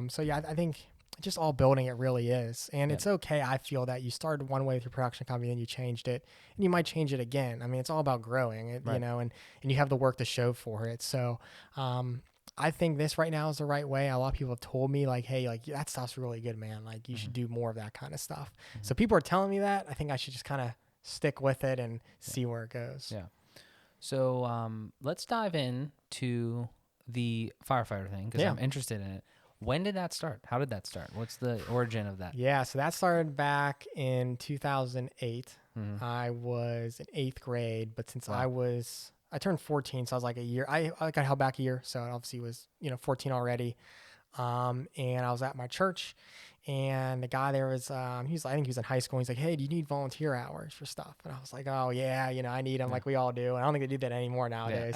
So yeah, I think just all building it really is. And it's okay. I feel that you started one way with your production company, then you changed it, and you might change it again. I mean, it's all about growing it, and you have the work to show for it. So, I think this right now is the right way. A lot of people have told me hey, that stuff's really good, man. You should do more of that kind of stuff. So people are telling me that. I think I should just kind of stick with it and see where it goes. Yeah. So, let's dive in to the firefighter thing, because I'm interested in it. When did that start? How did that start? What's the origin of that? Yeah, so that started back in 2008. I was in 8th grade, but since I turned 14, so I was a year. I got held back a year, so it obviously was 14 already. And I was at my church, and the guy there was I think he was in high school. He's like, hey, do you need volunteer hours for stuff? And I was like, oh yeah, I need them like we all do. And I don't think they do that anymore nowadays.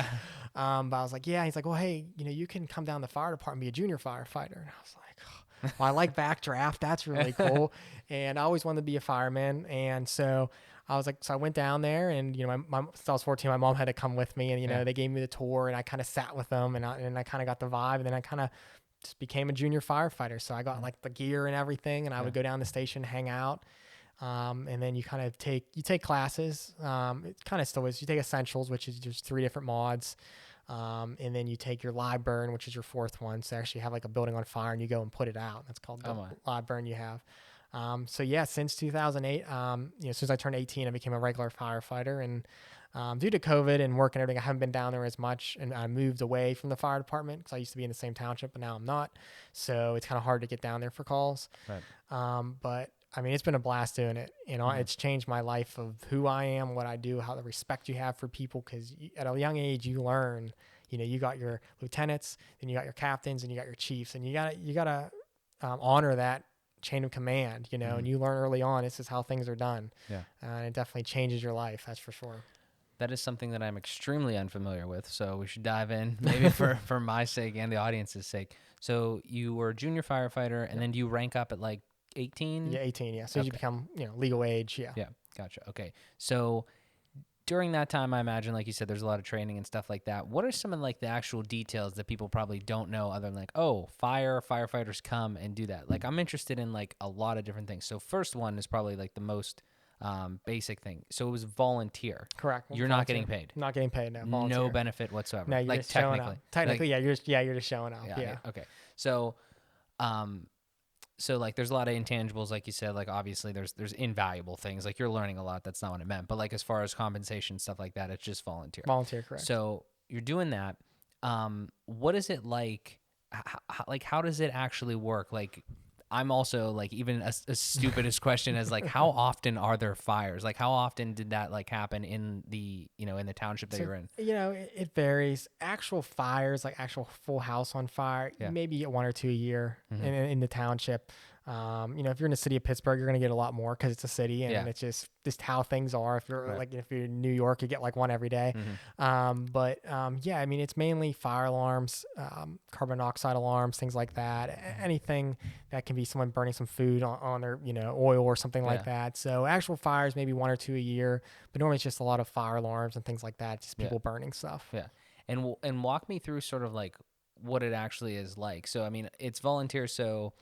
But I was like, yeah. He's like, well, hey, you can come down to the fire department and be a junior firefighter. And I was like, oh, well, I like backdraft. That's really cool. And I always wanted to be a fireman. And so I was like, so I went down there, and since I was 14, my mom had to come with me, and they gave me the tour, and I kind of sat with them, and I kind of got the vibe, and then I kind of just became a junior firefighter. So I got the gear and everything, and I would go down the station, hang out. And then you kind of take classes. It kind of still is. You take essentials, which is just 3 different mods. And then you take your live burn, which is your 4th one. So actually have a building on fire and you go and put it out. That's called the live burn you have. So yeah, since 2008, since I turned 18, I became a regular firefighter, and due to COVID and work and everything, I haven't been down there as much, and I moved away from the fire department because I used to be in the same township, but now I'm not. So it's kind of hard to get down there for calls. Right. But I mean, it's been a blast doing it. It's changed my life of who I am, what I do, how the respect you have for people. Because at a young age, you learn. You got your lieutenants, then you got your captains, and you got your chiefs, and you gotta honor that chain of command. And you learn early on this is how things are done. Yeah. And it definitely changes your life. That's for sure. That is something that I'm extremely unfamiliar with, so we should dive in, maybe for my sake and the audience's sake. So you were a junior firefighter, and then do you rank up at 18? Yeah, 18, yeah. So you become, legal age, yeah. Yeah, gotcha. Okay. So during that time, I imagine, like you said, there's a lot of training and stuff like that. What are some of the actual details that people probably don't know other than firefighters come and do that? I'm interested in a lot of different things. So first one is probably the most basic thing. So it was volunteer. Correct. You're not getting paid. Not getting paid. No. Volunteer. No benefit whatsoever. No, you're like just showing technically. up. Technically, like, you're just showing up. Yeah. Okay. So, so like there's a lot of intangibles, like you said. Like obviously there's invaluable things. Like you're learning a lot. That's not what it meant. But like as far as compensation stuff like that, it's just volunteer. Volunteer, correct. So you're doing that. What is it like? How does it actually work? Like, I'm also like even as stupidest question as like how often are there fires? Like how often did that like happen in the in the township that you're in? It varies. Actual fires, like actual full house on fire, maybe you get 1 or 2 a year in the township. If you're in the city of Pittsburgh, you're going to get a lot more because it's a city and it's just how things are. If you're if you're in New York, you get like one every day. It's mainly fire alarms, carbon monoxide alarms, things like that. Anything that can be someone burning some food on their, oil or something like that. So actual fires, maybe 1 or 2 a year, but normally it's just a lot of fire alarms and things like that. Just people burning stuff. Yeah. And walk me through sort of like what it actually is like. So, I mean, it's volunteer. So,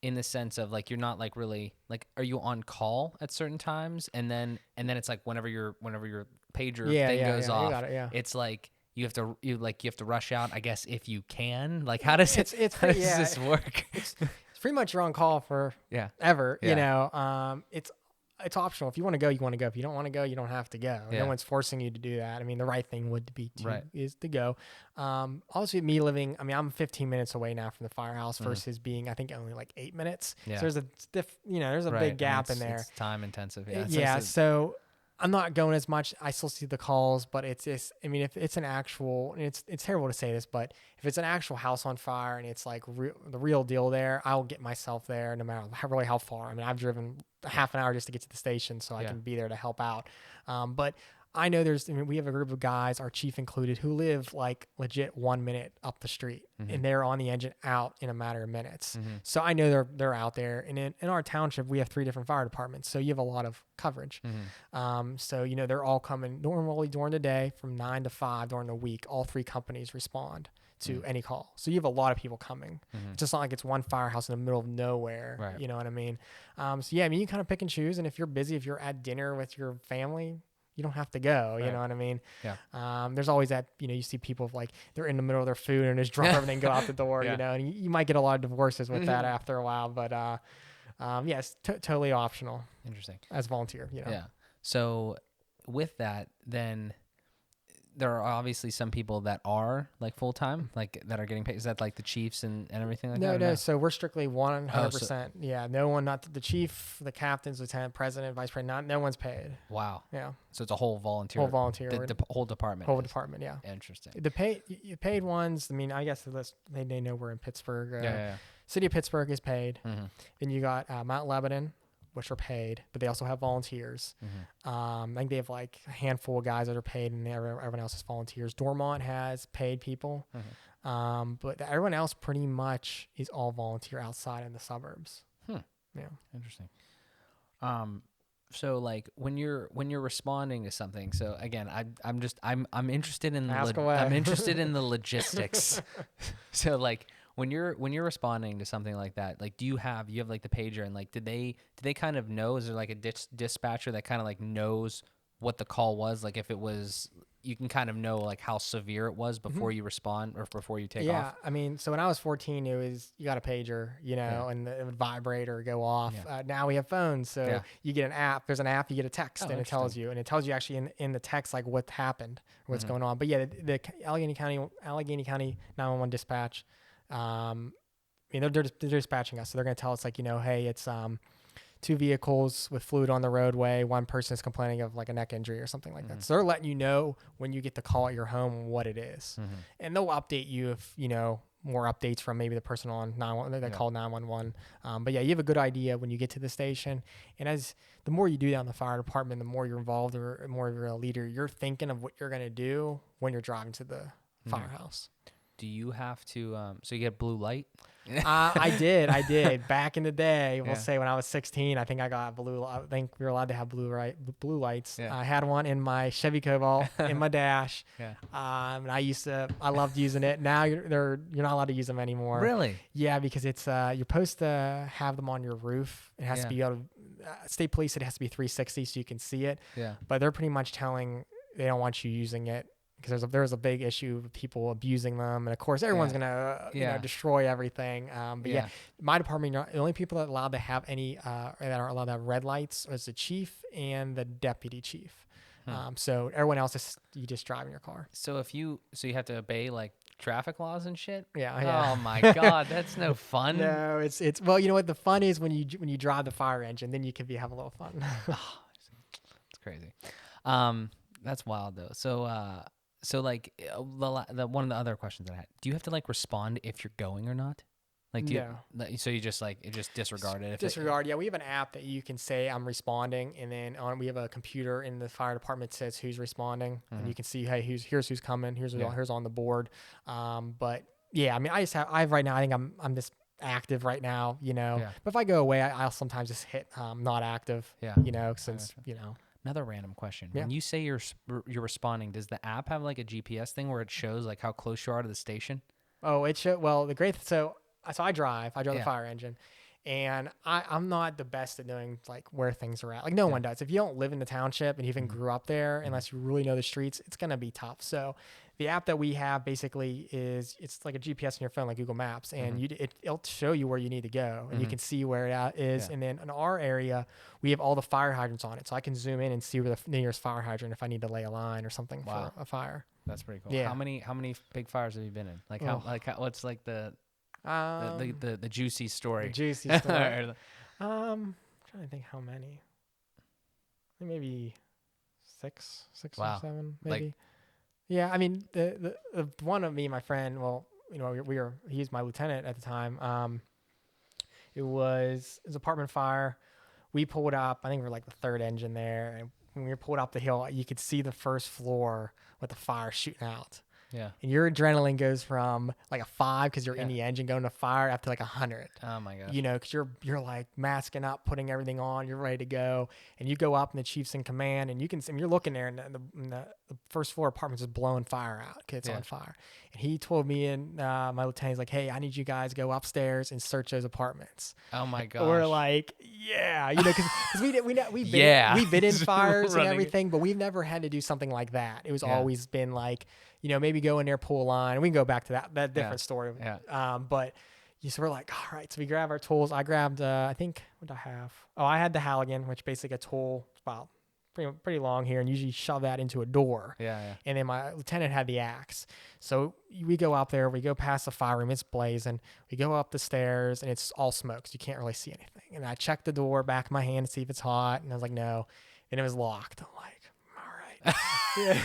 in the sense of like you're not like really like are you on call at certain times and then it's like whenever your pager thing goes off, it's like you have to rush out, I guess, if you can. Like how does how does this work? It's pretty much you're on call for ever. It's optional. If you want to go, you want to go. If you don't want to go, you don't have to go. No one's forcing you to do that. I mean, the right thing would be is to go. Also, me living, I'm 15 minutes away now from the firehouse versus being, I think, only like 8 minutes. Yeah. So there's a big gap in there. It's time intensive. So I'm not going as much. I still see the calls, but it's just, if it's an actual, and it's terrible to say this, but if it's an actual house on fire and it's like the real deal there, I'll get myself there no matter how far. I mean, I've driven half an hour just to get to the station so I can be there to help out. But I know we have a group of guys, our chief included, who live like legit 1 minute up the street and they're on the engine out in a matter of minutes. So I know they're out there. And in our township, we have 3 different fire departments. So you have a lot of coverage. They're all coming normally during the day from 9 to 5 during the week. All 3 companies respond to any call. So you have a lot of people coming. It's just not like it's one firehouse in the middle of nowhere. Right. You know what I mean? You kind of pick and choose. And if you're busy, if you're at dinner with your family, you don't have to go. Right. You know what I mean? Yeah. There's always that, you see people like they're in the middle of their food and just drop everything, go out the door, and you might get a lot of divorces with that after a while, but it's totally optional. Interesting. As volunteer, Yeah. So with that, then there are obviously some people that are like full-time, like that are getting paid. Is that like the chiefs and everything like that? No. So we're strictly 100%. No one, not the chief, the captains, lieutenant, president, vice president, no one's paid. Wow. Yeah. So it's a whole volunteer. The whole department. Whole department. Yeah. Interesting. The paid ones. I mean, I guess they know we're in Pittsburgh. City of Pittsburgh is paid. Then you got Mount Lebanon, which are paid, but they also have volunteers. I think they have like a handful of guys that are paid and everyone else is volunteers. Dormont has paid people. But everyone else pretty much is all volunteer outside in the suburbs. Yeah. Interesting. So like when you're responding to something, so again, I'm interested in I'm interested in the logistics. So like when you're responding to something like that, like you have like the pager, and like did they kind of know? Is there like a dispatcher that kind of like knows what the call was? Like if it was, you can kind of know like how severe it was before you respond or before you take off. Yeah, I mean, so when I was 14, it was you got a pager, and it would vibrate or go off. Now we have phones, so you get an app. There's an app, you get a text, and it tells you, actually in the text like what happened, what's going on. But yeah, the Allegheny County 911 dispatch. They're dispatching us, so they're going to tell us like, hey, it's 2 vehicles with fluid on the roadway. One person is complaining of like a neck injury or something like that. So they're letting you know when you get the call at your home what it is, and they'll update you if more updates from maybe the person on 911 that called 911. But yeah, you have a good idea when you get to the station, and as the more you do that in the fire department, the more you're involved or more you're a leader, you're thinking of what you're going to do when you're driving to the firehouse. Do you have to, so you get blue light? I did back in the day. We'll say when I was 16, I think I got blue. I think we were allowed to have blue lights. I had one in my Chevy Cobalt in my dash. And I loved using it. Now you're not allowed to use them anymore. Really? Yeah, because it's, you're supposed to have them on your roof. It has to be able to state police, it has to be 360 so you can see it. Yeah. But they're pretty much telling they don't want you using it because there's a big issue with people abusing them, and of course everyone's gonna destroy everything. But my department, the only people that are allowed to have any that are allowed to have red lights is the chief and the deputy chief. So everyone else you just drive in your car. So you have to obey like traffic laws and shit. Yeah. Oh my God, that's no fun. No, it's well, you know what the fun is when you drive the fire engine, then you can have a little fun. It's crazy. That's wild though. So like the one of the other questions that I had, do you have to like respond if you're going or not? Like, so you just like disregard it? Yeah, we have an app that you can say I'm responding, and then we have a computer in the fire department that says who's responding, and you can see, hey, here's who's coming, here's on the board. But yeah, I mean, I have right now. I think I'm just active right now, you know. Yeah. But if I go away, I'll sometimes just hit not active. Yeah. You know, since you know. Another random question. Yeah. When you say you're responding, does the app have like a GPS thing where it shows like how close you are to the station? Oh, it shows. Well, so I drive the fire engine, and I'm not the best at knowing like where things are at. Like no one does. If you don't live in the township and you even grew up there, unless you really know the streets, it's going to be tough. So the app that we have basically it's like a GPS in your phone, like Google Maps, and it'll show you where you need to go, and you can see where it is. Yeah. And then in our area, we have all the fire hydrants on it, so I can zoom in and see where the nearest fire hydrant if I need to lay a line or something for a fire. That's pretty cool. Yeah. How many big fires have you been in? Like what's like the juicy story? The juicy story. I'm trying to think how many. Maybe six or seven, maybe. Like, yeah, I mean the one of me and my friend. Well, you know, he's my lieutenant at the time. It was his apartment fire. We pulled up. I think we're like the third engine there, and when we were pulled up the hill, you could see the first floor with the fire shooting out. Yeah. And your adrenaline goes from like a 5 because you're in the engine going to fire up to like 100. Oh my gosh. You know, because you're like masking up, putting everything on, you're ready to go, and you go up and the chief's in command, and you're looking there, and the first floor apartment's just blowing fire out because it's on fire. And he told me and my lieutenant's like, hey, I need you guys to go upstairs and search those apartments. Oh my gosh. We're like, yeah, you know, because we've been in fires and everything, but we've never had to do something like that. It was always been like, you know, maybe go in there, pull a line. We can go back to that different story. Yeah. But so we're like, all right. So we grab our tools. I grabbed, I think, what did I have? Oh, I had the Halligan, which basically a tool, about pretty long here, and usually shove that into a door. Yeah. And then my lieutenant had the axe. So we go out there. We go past the fire room. It's blazing. We go up the stairs, and it's all smoke, so you can't really see anything. And I checked the door, back of my hand to see if it's hot, and I was like, no. And it was locked. I'm like, yeah,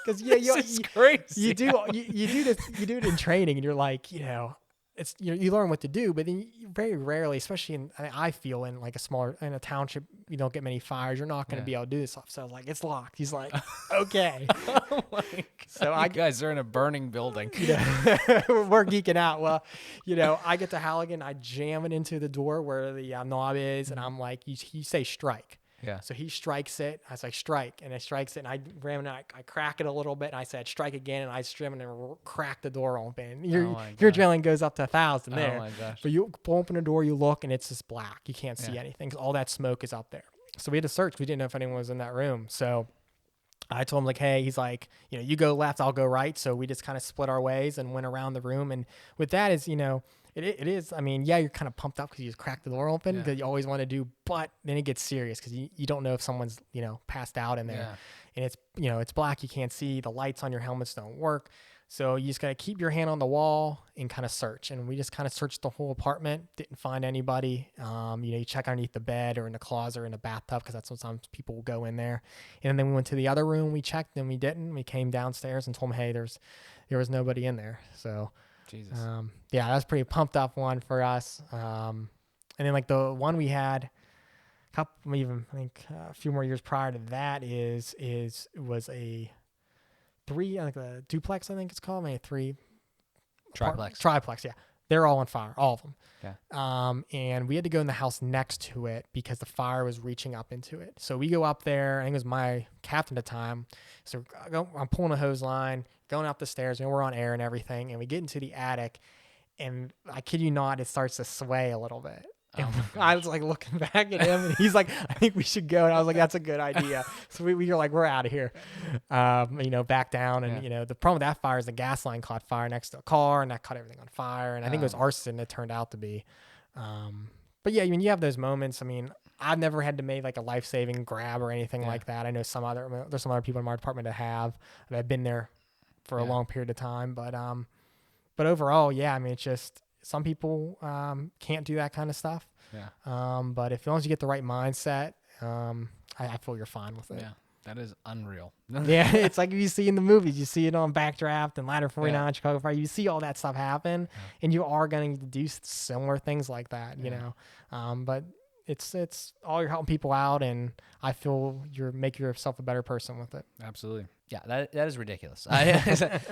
because you do it in training, and you're like, you know, it's you learn what to do, but then you very rarely, especially I feel in like in a township, you don't get many fires. You're not going to be able to do this stuff. So I was like, it's locked. He's like, okay. Oh my God. So you guys are in a burning building. We're geeking out. Well, you know, I get to Halligan, I jam it into the door where the knob is, and I'm like, you say strike. Yeah. So he strikes it. I was like, strike. And he strikes it. And I ram it. I crack it a little bit. And I said, strike again. And I strim it and crack the door open. Your adrenaline goes up to 1,000 there. Oh my gosh. But you open the door, you look, and it's just black. You can't see anything. All that smoke is up there. So we had to search. We didn't know if anyone was in that room. So I told him, like, hey, he's like, you know, you go left, I'll go right. So we just kind of split our ways and went around the room. And with that is, you know, it is. I mean, yeah, you're kind of pumped up because you just cracked the door open that you always want to do, but then it gets serious because you don't know if someone's, you know, passed out in there, and it's, you know, it's black. You can't see, the lights on your helmets don't work. So you just got to keep your hand on the wall and kind of search. And we just kind of searched the whole apartment, didn't find anybody. You know, you check underneath the bed or in the closet or in the bathtub because that's sometimes people will go in there. And then we went to the other room, we checked, and we didn't. We came downstairs and told them, hey, there was nobody in there. So Jesus. Yeah, that was a pretty pumped up one for us. And then like the one we had I think a few more years prior to that was a 3, like a duplex, I think it's called, maybe a 3 triplex. Yeah. They're all on fire, all of them. Yeah. And we had to go in the house next to it because the fire was reaching up into it. So we go up there. I think it was my captain at the time. So I'm pulling a hose line, going up the stairs, and we're on air and everything. And we get into the attic, and I kid you not, it starts to sway a little bit. And I was like looking back at him, and he's like, I think we should go. And I was like, that's a good idea. So we were like, we're out of here, back down. And, the problem with that fire is the gas line caught fire next to a car, and that caught everything on fire. And I think it was arson it turned out to be. But yeah, I mean, you have those moments. I mean, I've never had to make like a life-saving grab or anything like that. I know there's some other people in my department that have, and I've been there for a long period of time. But overall, yeah, I mean, it's just some people can't do that kind of stuff. Yeah. But as long as you get the right mindset, I feel you're fine with it. Yeah. That is unreal. Yeah, it's like you see in the movies. You see it on Backdraft and Ladder 49, Chicago Fire. You see all that stuff happen, and you are going to do similar things like that, you know. But it's all you're helping people out, and I feel you're making yourself a better person with it. Absolutely. Yeah, that is ridiculous. I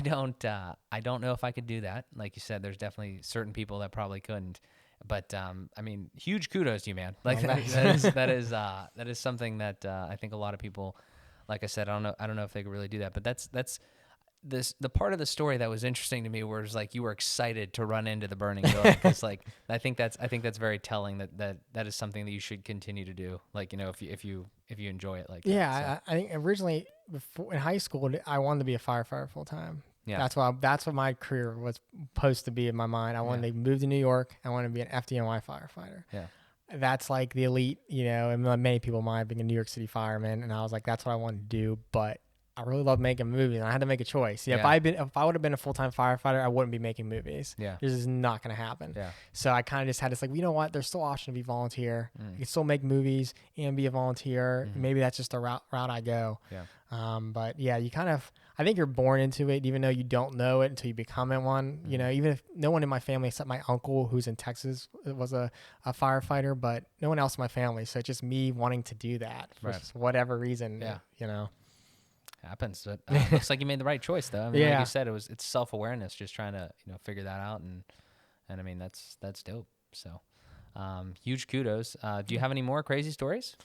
don't know if I could do that. Like you said, there's definitely certain people that probably couldn't. But I mean, huge kudos to you, man. Like that is something that I think a lot of people, like I said, I don't know if they could really do that. But that's the part of the story that was interesting to me was like you were excited to run into the burning building because like I think that's very telling that is something that you should continue to do. Like if you enjoy it like that. Yeah, I think originally in high school I wanted to be a firefighter full time. Yeah. That's what my career was supposed to be in my mind. I wanted to move to New York. I wanted to be an FDNY firefighter. Yeah. That's like the elite, and many people mind being a New York City fireman. And I was like, that's what I wanted to do. But I really love making movies, and I had to make a choice. If I would have been a full-time firefighter, I wouldn't be making movies. Yeah. This is not going to happen. Yeah. So I kind of just had this like, you know what? There's still option to be volunteer. You can still make movies and be a volunteer. Maybe that's just the route I go. Yeah. But yeah, I think you're born into it, even though you don't know it until you become one. Even if no one in my family except my uncle, who's in Texas, was a firefighter, but no one else in my family. So it's just me wanting to do that for whatever reason. Yeah. Happens, but looks like you made the right choice, though. I mean, like you said, it's self-awareness, just trying to figure that out, and I mean that's dope. So, huge kudos. Do you have any more crazy stories?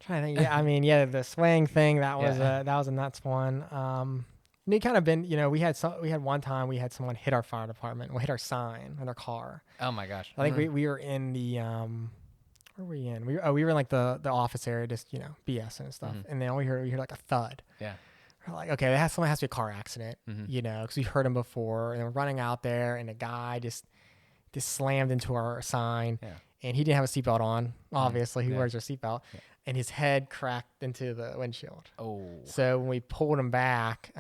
Trying to think. Yeah, I mean, the swaying thing that was a nuts one. You kind of been, we had one time we had someone hit our fire department, hit our sign in our car. Oh my gosh! I think we were in the where were we in? We were in like the office area, just BS and stuff, and then we hear like a thud. Yeah. We're like, okay, someone has to be a car accident, because we heard him before, and we're running out there, and a guy just slammed into our sign, and he didn't have a seatbelt on. Obviously, he wears a seatbelt, and his head cracked into the windshield. Oh! So when we pulled him back,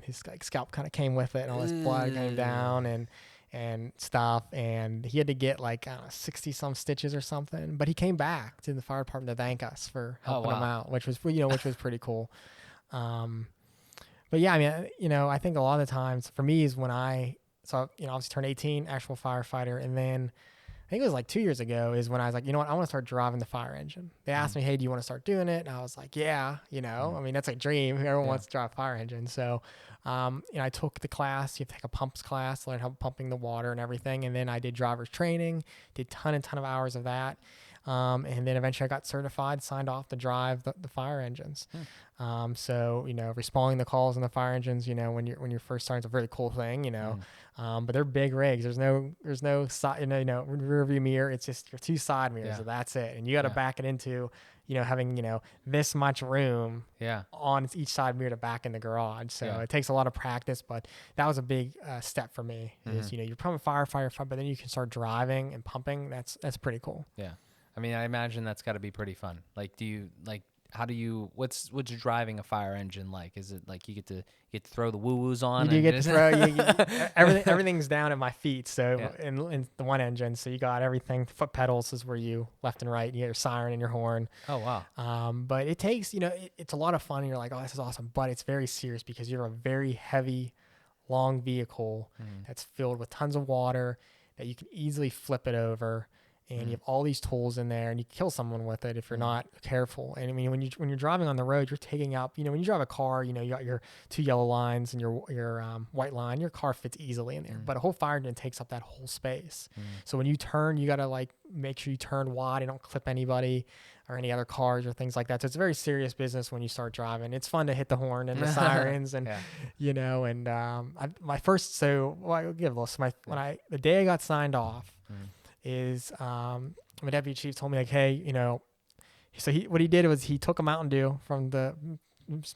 his scalp kind of came with it, and all his blood came down, and stuff, and he had to get like 60 some stitches or something. But he came back to the fire department to thank us for helping him out, which was pretty cool. But yeah, I mean, I think a lot of the times for me is when obviously turned 18, actual firefighter. And then I think it was like 2 years ago is when I was like, you know what, I want to start driving the fire engine. They asked me, hey, do you want to start doing it? And I was like, yeah, I mean, that's a dream. Everyone wants to drive a fire engine. So, I took the class. You have to take a pumps class, learn how pumping the water and everything. And then I did driver's training, did ton of hours of that. And then eventually I got certified, signed off to drive the fire engines. So, responding the calls on the fire engines, when you're first starting, it's a very cool thing, but they're big rigs. There's no side, rear view mirror. It's just your two side mirrors. So that's it. And you got to back it into, having, this much room on each side mirror to back in the garage. So it takes a lot of practice, but that was a big step for me is, you're probably a firefighter, but then you can start driving and pumping. That's pretty cool. Yeah. I mean, I imagine that's got to be pretty fun. Like, what's driving a fire engine like? Is it like you get to throw the woo-woos on? You do get to throw, everything's down at my feet. So in the one engine, so you got everything, foot pedals is where you left and right, you get your siren and your horn. Oh, wow. But it takes, it's a lot of fun. And you're like, oh, this is awesome. But it's very serious because you're a very heavy, long vehicle that's filled with tons of water that you can easily flip it over. And you have all these tools in there, and you kill someone with it if you're not careful. And I mean, when you're driving on the road, you're taking up. When you drive a car, you got your two yellow lines and your white line. Your car fits easily in there, but a whole fire engine takes up that whole space. So when you turn, you got to make sure you turn wide and don't clip anybody or any other cars or things like that. So it's a very serious business when you start driving. It's fun to hit the horn and the sirens and I'll give a little. The day I got signed off. is my deputy chief told me like, hey, you know, so what he did was he took a Mountain Dew from the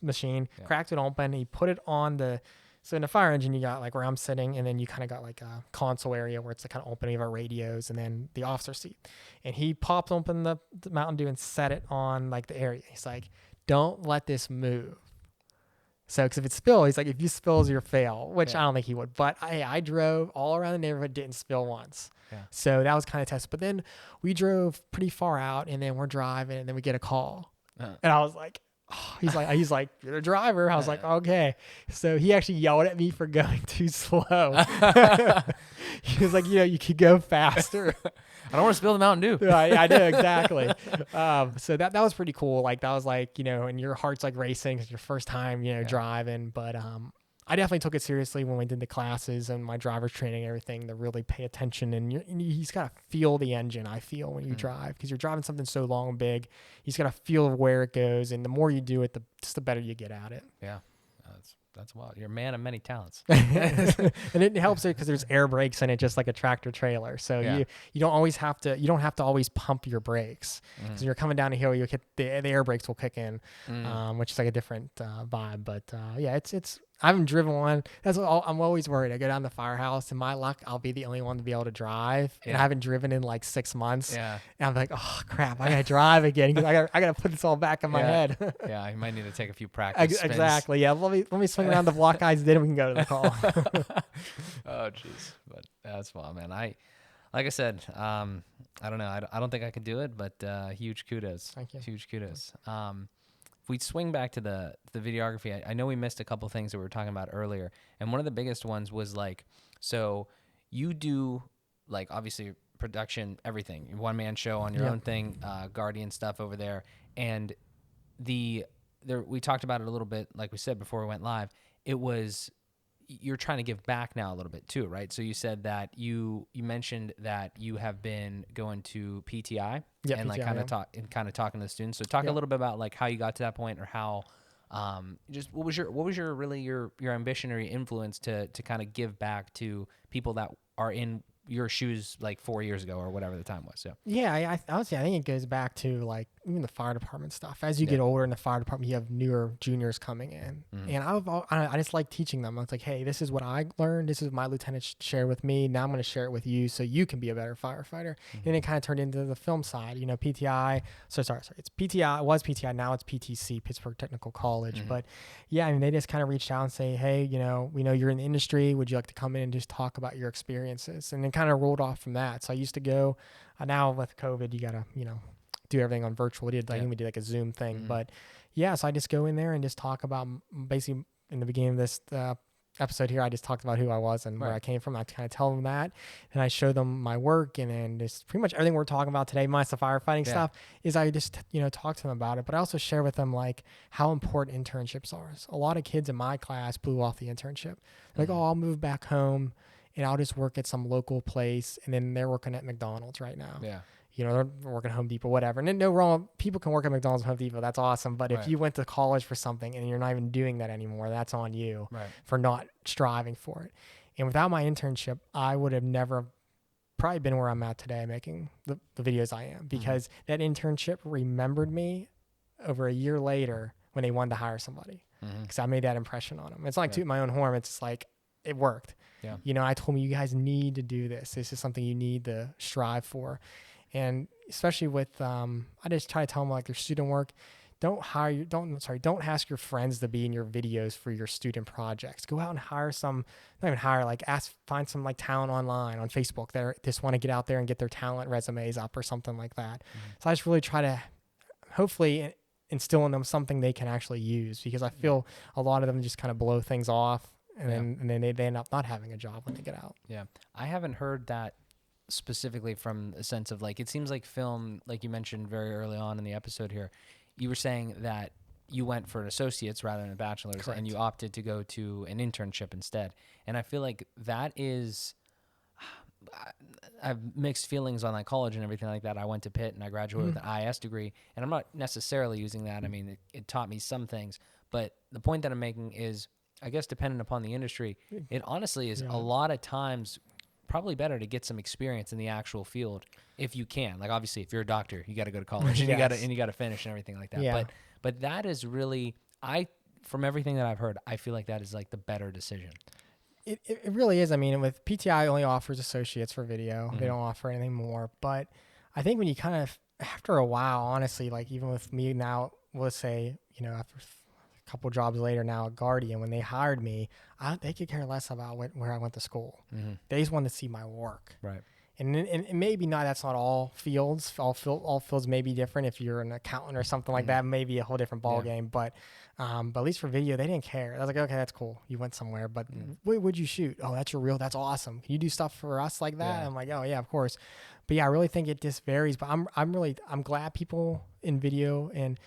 machine, cracked it open, he put it on so in the fire engine, you got like where I'm sitting, and then you kind of got like a console area where it's the kind of opening of our radios, and then the officer seat. And he popped open the Mountain Dew and set it on like the area. He's like, don't let this move. So, because if it spills, he's like, if you spills, you're fail, which I don't think he would. But I drove all around the neighborhood, didn't spill once. Yeah. So that was kind of test. But then we drove pretty far out, and then we're driving, and then we get a call. And I was like, oh, he's like, you're the driver. I was like, okay. So he actually yelled at me for going too slow. He was like, you know, you could go faster. I don't want to spill the Mountain Dew. I do, exactly. So that was pretty cool. Like that was like, you know, and your heart's like racing. It's your first time, you know, driving. But I definitely took it seriously when we did the classes and my driver's training and everything to really pay attention. And you just got to feel the engine, I feel, when you drive, because you're driving something so long and big. You just got to feel where it goes. And the more you do it, the better you get at it. Yeah. That's wild. You're a man of many talents. And it helps it because there's air brakes in it, just like a tractor trailer. So you don't always have to, you don't have to always pump your brakes. Because when you're coming down a hill, you hit the air brakes will kick in, which is like a different vibe. But yeah, it's I haven't driven one. That's all. I'm always worried. I go down to the firehouse, and my luck, I'll be the only one to be able to drive. And I haven't driven in like 6 months. Yeah. And I'm like, oh crap, I gotta drive again because I gotta put this all back in my head. Yeah, you might need to take a few practice spins. Exactly. Yeah. Let me swing around the block guys, then we can go to the call. Oh jeez, but that's fun, man. Like I said, I don't know. I don't think I could do it, but huge kudos. Thank you. Huge kudos. If we swing back to the videography, I know we missed a couple things that we were talking about earlier, and one of the biggest ones was like, so you do like obviously production, everything, one-man show on your own thing, Guardian stuff over there, and we talked about it a little bit, like we said before we went live. It was you're trying to give back now a little bit too, right? So you said that you mentioned that you have been going to PTI and like kind of talking to the students. So talk a little bit about like how you got to that point, or how just what was your really your ambition or your influence to kind of give back to people that are in your shoes like 4 years ago or whatever the time was. So yeah, honestly, I think it goes back to like even the fire department stuff. As you get older in the fire department, you have newer juniors coming in, and I just like teaching them. I was like, hey, this is what I learned. This is my lieutenant shared with me. Now I'm going to share it with you so you can be a better firefighter. And it kind of turned into the film side. You know, PTI. So sorry, it's PTI. It was PTI. Now it's PTC, Pittsburgh Technical College. But yeah, I mean, they just kind of reached out and say, hey, you know, we know you're in the industry. Would you like to come in and just talk about your experiences? And then kind of rolled off from that. So I used to go, now with COVID, you got to, you know, do everything on virtual. We did like a Zoom thing, but yeah, so I just go in there and just talk about basically in the beginning of this episode here, I just talked about who I was and where I came from. I kind of tell them that, and I show them my work, and then just pretty much everything we're talking about today, minus the firefighting stuff, is I just, you know, talk to them about it, but I also share with them like how important internships are. So a lot of kids in my class blew off the internship. Like, oh, I'll move back home and I'll just work at some local place, and then they're working at McDonald's right now. Yeah. You know, they're working at Home Depot, whatever. And then no wrong, people can work at McDonald's and Home Depot. That's awesome. But if you went to college for something and you're not even doing that anymore, that's on you for not striving for it. And without my internship, I would have never probably been where I'm at today making the videos I am, because that internship remembered me over a year later when they wanted to hire somebody, because I made that impression on them. It's not like tooting my own horn. It's like, it worked. Yeah. You know, I told me, you guys need to do this. This is something you need to strive for. And especially with, I just try to tell them like their student work, don't ask your friends to be in your videos for your student projects. Go out and hire find some like talent online on Facebook that just want to get out there and get their talent resumes up or something like that. So I just really try to hopefully instill in them something they can actually use, because I feel a lot of them just kind of blow things off, and then they end up not having a job when they get out. Yeah. I haven't heard that specifically from a sense of like, it seems like film, like you mentioned very early on in the episode here, you were saying that you went for an associate's rather than a bachelor's. Correct. And you opted to go to an internship instead. And I feel like that is, I have mixed feelings on like college and everything like that. I went to Pitt and I graduated with an IS degree, and I'm not necessarily using that. I mean, it taught me some things, but the point that I'm making is, I guess dependent upon the industry, it honestly is a lot of times probably better to get some experience in the actual field if you can. Like obviously, if you're a doctor, you got to go to college and you got to finish and everything like that. Yeah. But that is really, from everything that I've heard, I feel like that is like the better decision. It really is. I mean, with PTI only offers associates for video. Mm-hmm. They don't offer anything more. But I think when you kind of, after a while, honestly, like even with me now, let's say, you know, after a couple jobs later now at Guardian, when they hired me, they could care less about where I went to school. Mm-hmm. They just wanted to see my work. Right. And maybe not, that's not all fields. All fields may be different. If you're an accountant or something like that, maybe a whole different ball game. But at least for video, they didn't care. I was like, okay, that's cool. You went somewhere, but what would you shoot? Oh, that's your reel. That's awesome. Can you do stuff for us like that? Yeah. I'm like, oh yeah, of course. But yeah, I really think it just varies. But I'm glad people in video, and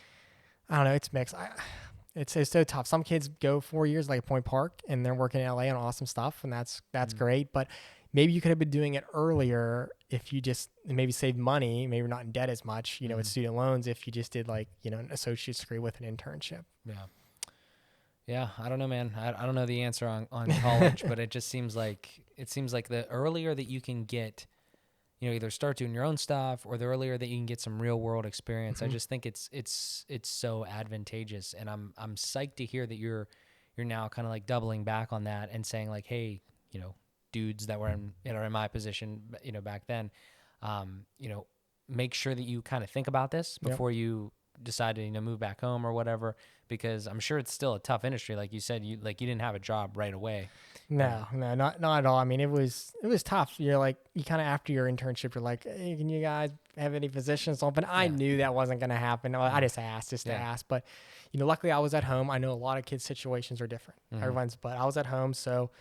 I don't know, it's mixed. It's so tough. Some kids go 4 years like Point Park and they're working in LA on awesome stuff, and that's great. But maybe you could have been doing it earlier if you just maybe saved money, maybe not in debt as much, you know, with student loans, if you just did like, you know, an associate's degree with an internship. Yeah. Yeah. I don't know, man. I don't know the answer on college, but it just seems like the earlier that you can get, you know, either start doing your own stuff or the earlier that you can get some real world experience. I just think it's so advantageous, and I'm psyched to hear that you're now kind of like doubling back on that and saying like, hey, you know, dudes that were in my position, you know, back then, you know, make sure that you kind of think about this before you decide to, you know, move back home or whatever, because I'm sure it's still a tough industry. Like you said, you didn't have a job right away. No, not at all. I mean, it was tough. You're like, you kind of, after your internship, you're like, hey, can you guys have any positions open? I knew that wasn't going to happen. I just asked to ask, but you know, luckily I was at home. I know a lot of kids' situations are different. But I was at home, so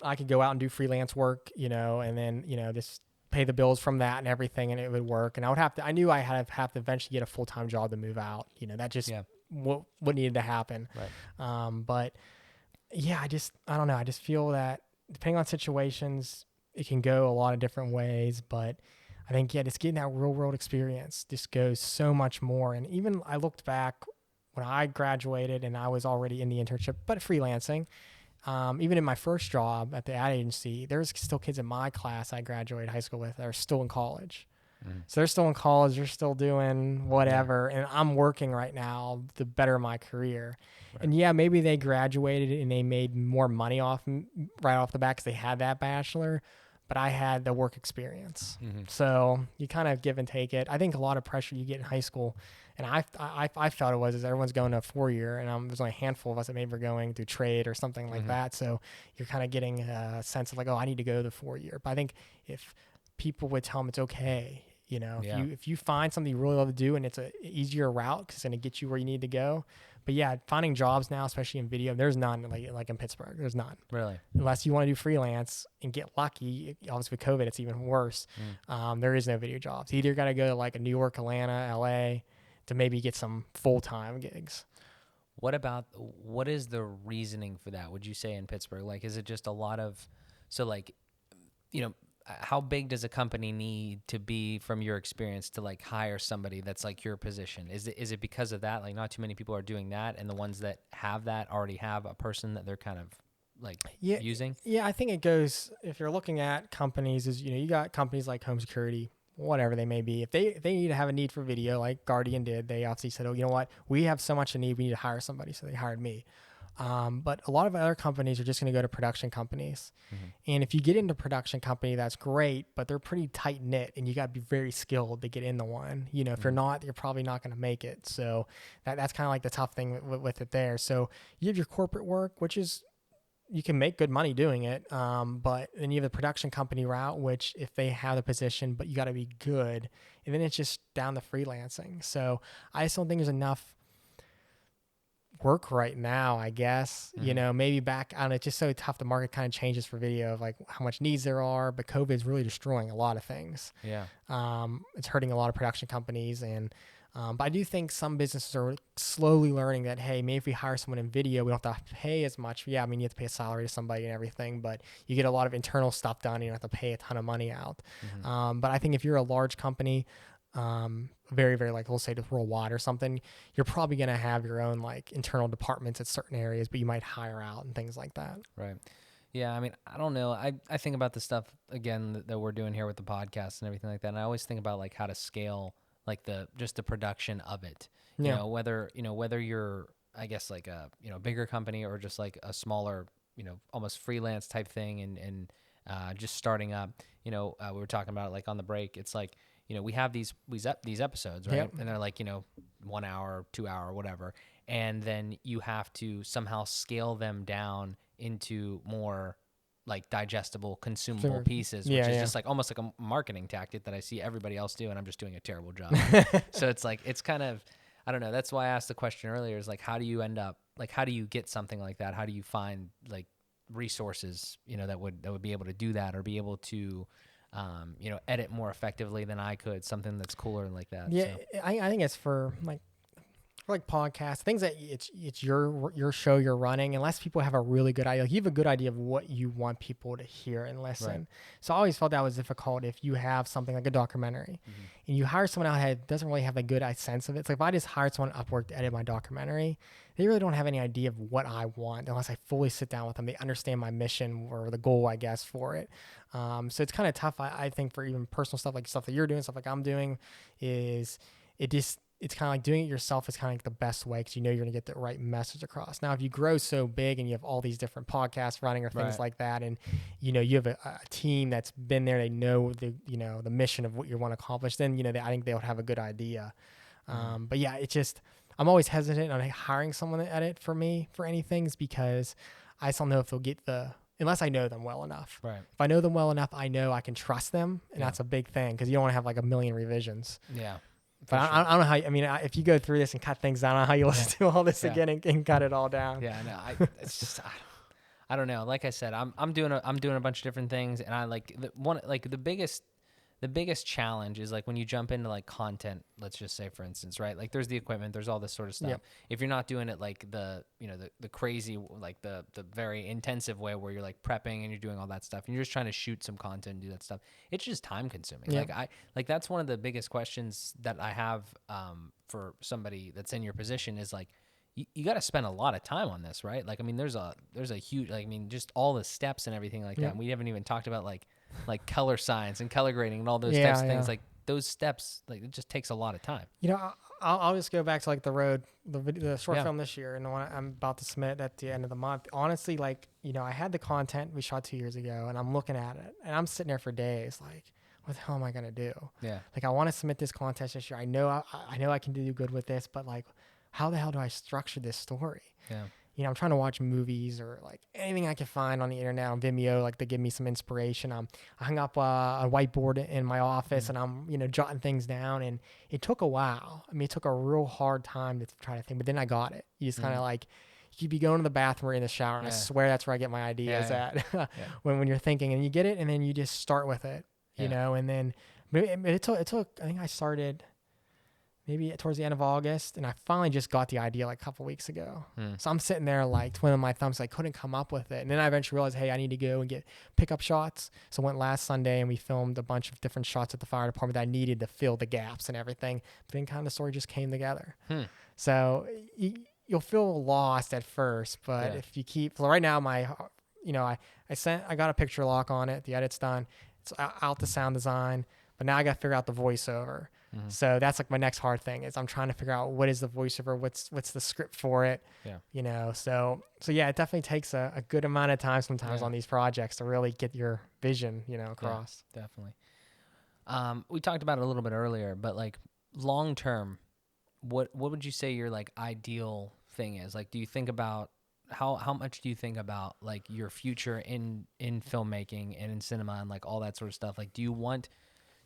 I could go out and do freelance work, you know, and then, you know, just pay the bills from that and everything, and it would work. And I knew I had to eventually get a full-time job to move out. You know, that just what needed to happen. Right. But yeah, I don't know. I just feel that depending on situations, it can go a lot of different ways. But I think, just getting that real world experience just goes so much more. And even I looked back when I graduated and I was already in the internship, but freelancing. Even in my first job at the ad agency, there's still kids in my class I graduated high school with that are still in college. So they're still in college, they're still doing whatever, and I'm working right now to better my career. Right. And maybe they graduated and they made more money right off the bat because they had that bachelor, but I had the work experience. So you kind of give and take it. I think a lot of pressure you get in high school, and I felt is everyone's going to a 4-year, and there's only a handful of us that maybe are going through trade or something like that. So you're kind of getting a sense of like, oh, I need to go to the 4-year. But I think if people would tell them it's okay, you know, if you find something you really love to do and it's a easier route because it's going to get you where you need to go. But finding jobs now, especially in video, there's none like in Pittsburgh. There's none. Really? Unless you want to do freelance and get lucky. Obviously with COVID, it's even worse. There is no video jobs. You either got to go to like a New York, Atlanta, LA to maybe get some full-time gigs. What is the reasoning for that? Would you say in Pittsburgh? Like, is it just a lot of, so like, you know, how big does a company need to be from your experience to like hire somebody that's like your position? Is it because of that? Like not too many people are doing that, and the ones that have that already have a person that they're kind of like using? Yeah, I think it goes, if you're looking at companies, is, you know, you got companies like home security, whatever they may be. If they need to have a need for video, like Guardian did, they obviously said, oh, you know what, we have so much a need, we need to hire somebody. So they hired me. But a lot of other companies are just going to go to production companies. And if you get into production company, that's great, but they're pretty tight knit and you got to be very skilled to get into one. You know, if you're not, you're probably not going to make it. So that's kind of like the tough thing with it there. So you have your corporate work, which is, you can make good money doing it. But then you have the production company route, which if they have the position, but you got to be good. And then it's just down to freelancing. So I just don't think there's enough work right now, I guess. You know, maybe back, I don't know, it's just so tough. The market kind of changes for video of like how much needs there are, but COVID is really destroying a lot of things. It's hurting a lot of production companies. And but I do think some businesses are slowly learning that, hey, maybe if we hire someone in video, we don't have to pay as much. I mean, you have to pay a salary to somebody and everything, but you get a lot of internal stuff done and you don't have to pay a ton of money out. But I think if you're a large company, very, very, like, we'll say just worldwide or something, you're probably going to have your own like internal departments at certain areas, but you might hire out and things like that. Right. Yeah, I mean, I don't know. I think about the stuff again that we're doing here with the podcast and everything like that, and I always think about like how to scale like just the production of it. Yeah. Whether you're, I guess, like a bigger company or just like a smaller, almost freelance type thing, and just starting up. We were talking about it, like on the break. It's like, we have these episodes, right? Yep. And they're like 1 hour, 2 hour, whatever, and then you have to somehow scale them down into more like digestible, consumable pieces, which is just like almost like a marketing tactic that I see everybody else do, and I'm just doing a terrible job. So it's like, it's kind of, I don't know. That's why I asked the question earlier, is like, how do you end up, like, how do you get something like that? How do you find like resources, that would be able to do that, or be able to, edit more effectively than I could, something that's cooler like that. Yeah. So. I think it's for like podcasts, things that it's your show you're running, unless people have a really good idea. Like, you have a good idea of what you want people to hear and listen. Right. So I always felt that was difficult if you have something like a documentary and you hire someone out that doesn't really have a good sense of it. It's like, if I just hired someone at Upwork to edit my documentary, they really don't have any idea of what I want unless I fully sit down with them. They understand my mission or the goal, I guess, for it. So it's kind of tough, I think, for even personal stuff, like stuff that you're doing, stuff like I'm doing, is it's kind of like doing it yourself is kind of like the best way, because you're going to get the right message across. Now, if you grow so big and you have all these different podcasts running or things like that, and you have a team that's been there, they know the mission of what you want to accomplish, then I think they would have a good idea. But yeah, it's just, I'm always hesitant on hiring someone to edit for me for anything, because I just don't know if they'll get unless I know them well enough. Right. If I know them well enough, I know I can trust them, and that's a big thing, because you don't want to have like a million revisions. Yeah. But I don't know how. I mean, if you go through this and cut things down, I don't know how you listen to all this again and cut it all down. Yeah, no, it's just I don't know. Like I said, I'm doing a bunch of different things, and I like the biggest challenge is like when you jump into like content. Let's just say, for instance, right? Like, there's the equipment, there's all this sort of stuff. Yep. If you're not doing it like the crazy, like the very intensive way where you're like prepping and you're doing all that stuff, and you're just trying to shoot some content and do that stuff, it's just time consuming. Yep. Like that's one of the biggest questions that I have for somebody that's in your position is like, you got to spend a lot of time on this, right? Like, I mean, there's a huge, like, I mean, just all the steps and everything like that. And we haven't even talked about like color science and color grading and all those types of things. Like, those steps, like, it just takes a lot of time. I'll just go back to like the short film this year, and the one I'm about to submit at the end of the month. Honestly, like, I had the content we shot 2 years ago, and I'm looking at it, and I'm sitting there for days, like, what the hell am I gonna do? Yeah. Like, I want to submit this contest this year. I know I can do good with this, but like, how the hell do I structure this story? Yeah. I'm trying to watch movies or like anything I can find on the internet, on Vimeo, like, to give me some inspiration. I hung up a whiteboard in my office, and I'm, jotting things down, and it took a while. I mean, it took a real hard time to try to think, but then I got it. You just kind of like, you'd be going to the bathroom or in the shower, and I swear that's where I get my ideas at when you're thinking, and you get it, and then you just start with it, and then it took, I think I started maybe towards the end of August, and I finally just got the idea like a couple weeks ago. So I'm sitting there like twiddling my thumbs, I couldn't come up with it. And then I eventually realized, hey, I need to go and get pickup shots. So I went last Sunday, and we filmed a bunch of different shots at the fire department that I needed to fill the gaps and everything. But then kind of the story just came together. So you'll feel lost at first, but if you keep, so right now I got a picture lock on it. The edit's done. It's out the sound design, but now I got to figure out the voiceover. So that's like my next hard thing, is I'm trying to figure out what is the voiceover, what's the script for it. So yeah, it definitely takes a good amount of time sometimes on these projects to really get your vision, across. Yeah, definitely. We talked about it a little bit earlier, but like long term, what would you say your like ideal thing is? Like, do you think about how much do you think about like your future in filmmaking and in cinema and like all that sort of stuff? Like, do you want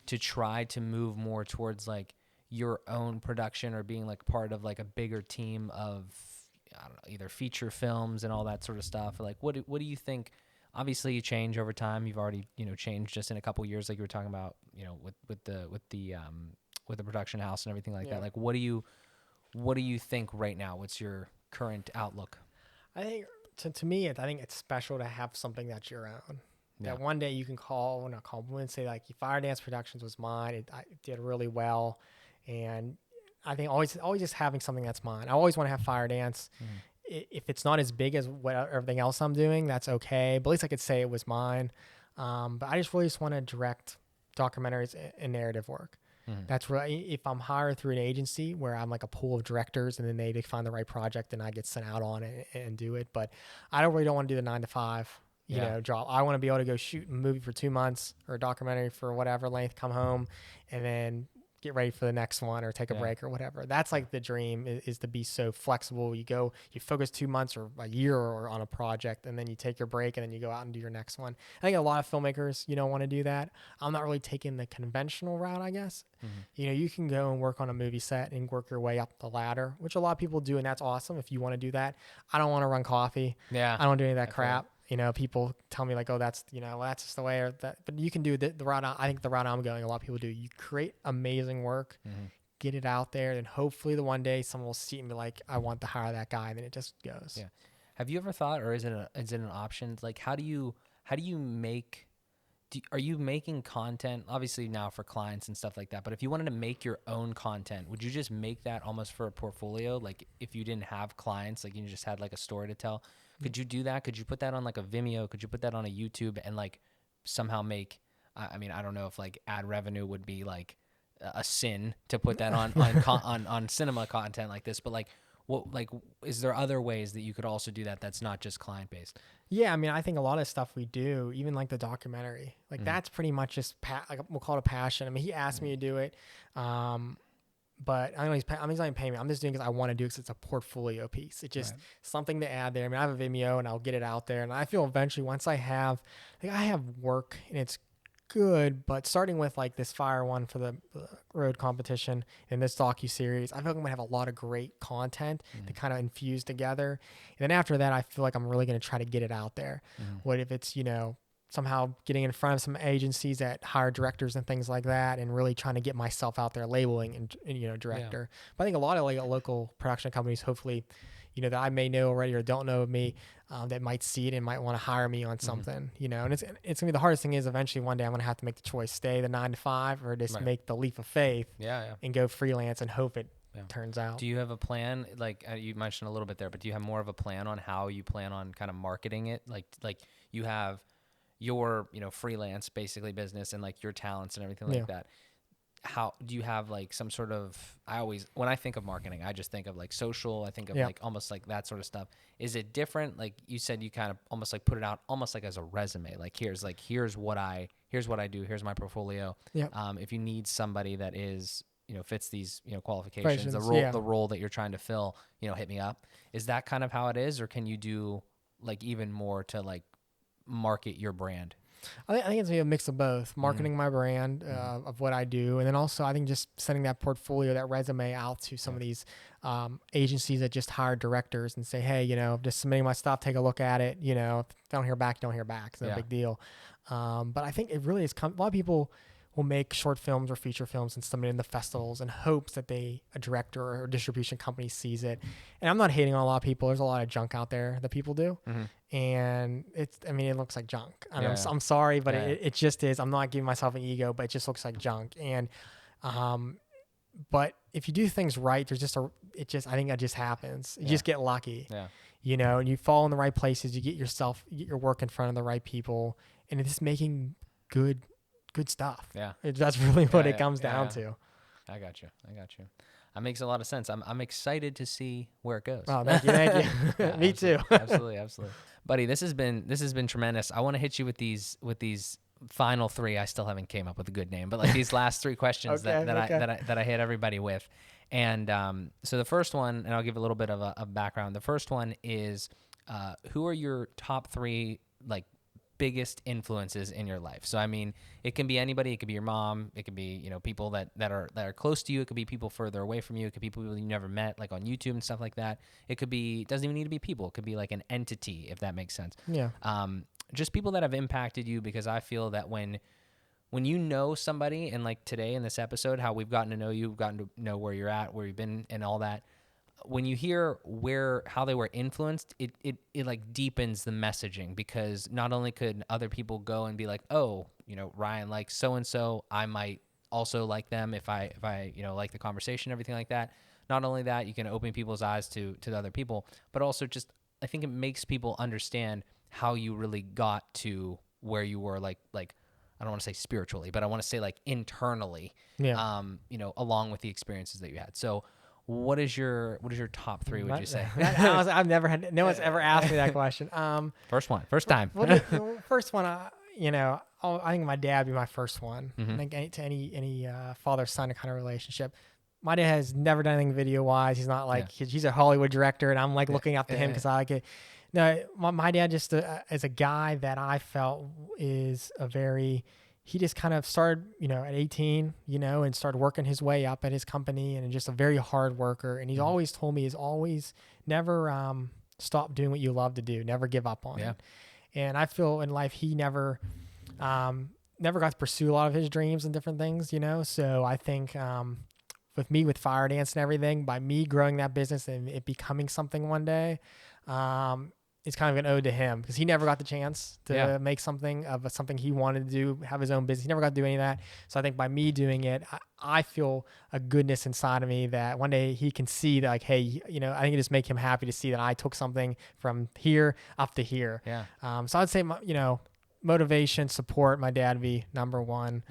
to try to move more towards like your own production, or being like part of like a bigger team of, I don't know, either feature films and all that sort of stuff? Or like, what do you think? Obviously you change over time. You've already, changed just in a couple of years, like you were talking about, with the production house and everything like that. Like, what do you think right now? What's your current outlook? I think to me, I think it's special to have something that's your own. That one day you can call and say like, Firedance Productions was mine. It did really well, and I think always just having something that's mine. I always want to have Firedance. if it's not as big as what everything else I'm doing, that's okay. But at least I could say it was mine. But I just really just want to direct documentaries and narrative work. That's really, if I'm hired through an agency where I'm like a pool of directors and then they find the right project and I get sent out on it and do it. But I don't want to do the 9 to 5, you know, job. I want to be able to go shoot a movie for 2 months or a documentary for whatever length, come home and then get ready for the next one or take a break or whatever. That's like the dream is to be so flexible. You focus 2 months or a year or on a project and then you take your break and then you go out and do your next one. I think a lot of filmmakers, you know, want to do that. I'm not really taking the conventional route, I guess. You know, you can go and work on a movie set and work your way up the ladder, which a lot of people do. And that's awesome if you want to do that. I don't want to run coffee. I don't do any of that crap. You know, people tell me like, oh, that's, you know, well, that's just the way or that, but you can do the route. I think the route I'm going, a lot of people do, you create amazing work, get it out there. And hopefully the one day someone will see it and be like, I want to hire that guy. And then it just goes. Yeah. Have you ever thought, or is it an option? Like, how do you make, are you making content obviously now for clients and stuff like that? But if you wanted to make your own content, would you just make that almost for a portfolio? Like if you didn't have clients, like you just had like a story to tell, could you do that? Could you put that on like a Vimeo? Could you put that on a YouTube and like somehow make, I mean, I don't know if like ad revenue would be like a sin to put that on cinema content like this, but like, what, like, is there other ways that you could also do that that's not just client based? Yeah, I mean, I think a lot of stuff we do, even like the documentary, like that's pretty much just like we'll call it a passion. I mean, he asked me to do it, but I know he's not even paying me. I'm just doing it because I want to do it because it's a portfolio piece. It's just something to add there. I mean, I have a Vimeo and I'll get it out there, and I feel eventually once I have work and it's good, but starting with like this fire one for the road competition and this docu-series, I feel like I'm gonna have a lot of great content to kind of infuse together. And then after that, I feel like I'm really gonna try to get it out there. What if it's, you know, somehow getting in front of some agencies that hire directors and things like that and really trying to get myself out there labeling and you know, director. But I think a lot of like local production companies, hopefully, you know, that I may know already or don't know of me, that might see it and might want to hire me on something, you know. And it's gonna be, the hardest thing is eventually one day I'm gonna have to make the choice, stay the 9 to 5 or just make the leap of faith and go freelance and hope it turns out. Do you have a plan? Like you mentioned a little bit there, but do you have more of a plan on how you plan on kind of marketing it? Like you have your, you know, freelance basically business and like your talents and everything like that. How do you have like some sort of, when I think of marketing, I just think of like social, I think of like almost like that sort of stuff. Is it different? Like you said, you kind of almost like put it out almost like as a resume, like here's what I do. Here's my portfolio. If you need somebody that is, you know, fits these, you know, qualifications, the role that you're trying to fill, you know, hit me up. Is that kind of how it is? Or can you do like even more to like market your brand? I think it's gonna be a mix of both, marketing my brand of what I do, and then also I think just sending that portfolio, that resume out to some of these agencies that just hire directors and say, hey, you know, just submitting my stuff, take a look at it. You know, if don't hear back, don't hear back. It's no big deal. But I think it really is. A lot of people will make short films or feature films and submit in the festivals in hopes that a director or a distribution company sees it. And I'm not hating on a lot of people. There's a lot of junk out there that people do. And it looks like junk. I'm sorry, but it just is. I'm not giving myself an ego, but it just looks like junk. And, but if you do things right, I think that just happens. You just get lucky, you know, and you fall in the right places, you get your work in front of the right people, and it's just making good stuff. That's really what it comes down to. I got you. That makes a lot of sense. I'm excited to see where it goes. Oh, thank you. Me too. Absolutely. Buddy, this has been tremendous. I want to hit you with these final 3. I still haven't came up with a good name, but like these last 3 questions that I hit everybody with. And so the first one, and I'll give a little bit of a background. The first one is who are your top 3 like biggest influences in your life? So I mean, it can be anybody. It could be your mom. It could be, you know, people that are close to you. It could be people further away from you. It could be people you never met, like on YouTube and stuff like that. It could be, doesn't even need to be people. It could be like an entity, if that makes sense. Just people that have impacted you, because I feel that when you know somebody, and like today in this episode, how we've gotten to know you, we've gotten to know where you're at, where you've been, and all that. When you hear how they were influenced, it like deepens the messaging, because not only could other people go and be like, oh, you know, Ryan likes so and so, I might also like them if I you know, like the conversation, everything like that. not only that, you can open people's eyes to the other people, but also just, I think it makes people understand how you really got to where you were, like I don't want to say spiritually, but I want to say like internally, along with the experiences that you had. So what is your top three, would you say? I've never had, no one's ever asked me that question. First time. First one, I think my dad would be my first one. I think any father-son kind of relationship. My dad has never done anything video-wise. He's not like, he's a Hollywood director, and I'm like looking up to him because I like it. No, my dad just is a guy that I felt is he just kind of started, at 18, and started working his way up at his company, and just a very hard worker. And he's always told me, never stop doing what you love to do. Never give up on it. And I feel in life, he never got to pursue a lot of his dreams and different things, So I think, with me, with Firedance and everything, by me growing that business and it becoming something one day, it's kind of an ode to him, because he never got the chance to make something he wanted to do, have his own business. He never got to do any of that. So I think by me doing it, I feel a goodness inside of me that one day he can see that, like, hey, I think it just make him happy to see that I took something from here up to here. Yeah. So I'd say, motivation, support, my dad would be number one.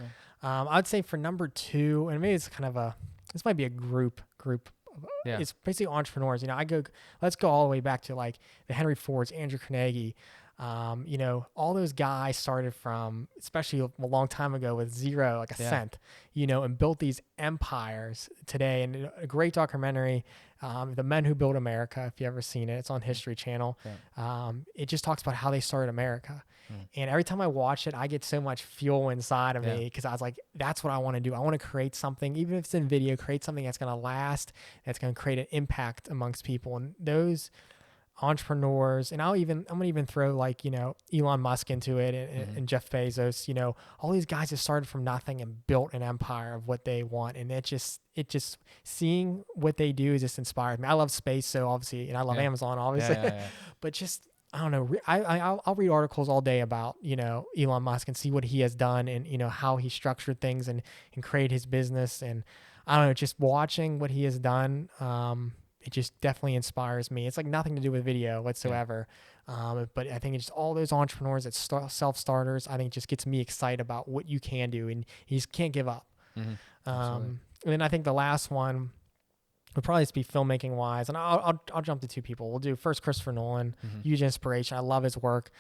Yeah. I'd say for number two, and maybe it's kind of this might be a group. Yeah. It's basically entrepreneurs. Let's go all the way back to like the Henry Fords, Andrew Carnegie. All those guys started from, especially a long time ago, with zero, like a cent, and built these empires today. And a great documentary, The Men Who Built America, if you ever seen it, it's on History Channel. Yeah. It just talks about how they started America. And every time I watch it, I get so much fuel inside of me, because I was like, that's what I want to do. I want to create something, even if it's in video, create something that's going to last, that's going to create an impact amongst people. And those entrepreneurs, and I'm going to even throw like, Elon Musk into it, and Jeff Bezos, all these guys have started from nothing and built an empire of what they want. And it just seeing what they do just inspired me. I love space, so obviously, and I love Amazon, obviously, but just, I don't know. I'll read articles all day about, Elon Musk and see what he has done, and, how he structured things and create his business. And I don't know, just watching what he has done, it just definitely inspires me. It's like nothing to do with video whatsoever. But I think it's just all those entrepreneurs that self-starters, I think it just gets me excited about what you can do, and you just can't give up. And then I think the last one would probably just be filmmaking wise. And I'll jump to two people. We'll do first Christopher Nolan, huge inspiration. I love his work.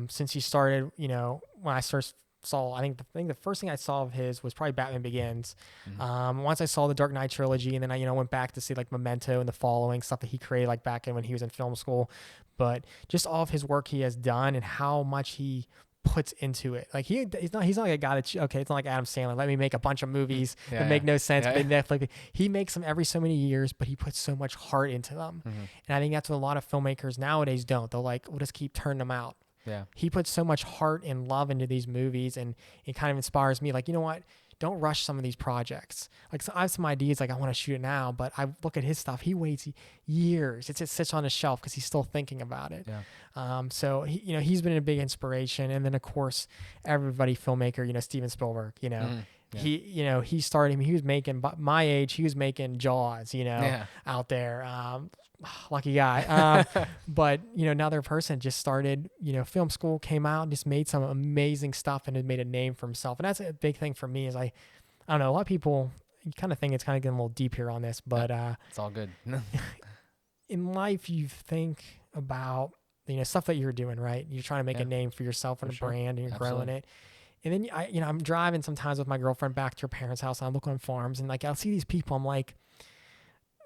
Since he started, when I first saw, I think the first thing I saw of his was probably Batman Begins. Once I saw the Dark Knight trilogy, and then I, went back to see like Memento and The Following, stuff that he created like back in when he was in film school. But just all of his work he has done and how much he puts into it. Like he's not like a guy that, it's not like Adam Sandler, let me make a bunch of movies that make no sense. But he makes them every so many years, but he puts so much heart into them. And I think that's what a lot of filmmakers nowadays don't. They'll like, we'll just keep turning them out. Yeah. He puts so much heart and love into these movies, and it kind of inspires me. Like, you know what? Don't rush some of these projects. Like, so I have some ideas, like I want to shoot it now, but I look at his stuff. He waits years. It just sits on his shelf because he's still thinking about it. Yeah. So he's been a big inspiration. And then of course, everybody filmmaker, Steven Spielberg, he started, he was making, my age, he was making Jaws, out there. Lucky guy. But, another person just started, film school, came out and just made some amazing stuff and had made a name for himself. And that's a big thing for me is I don't know, a lot of people, you kind of think it's kind of getting a little deep here on this, but it's all good. In life, you think about, stuff that you're doing, right? You're trying to make a name for yourself and a brand, and you're growing it. And then I'm driving sometimes with my girlfriend back to her parents' house, and I look on farms, and like I'll see these people, I'm like,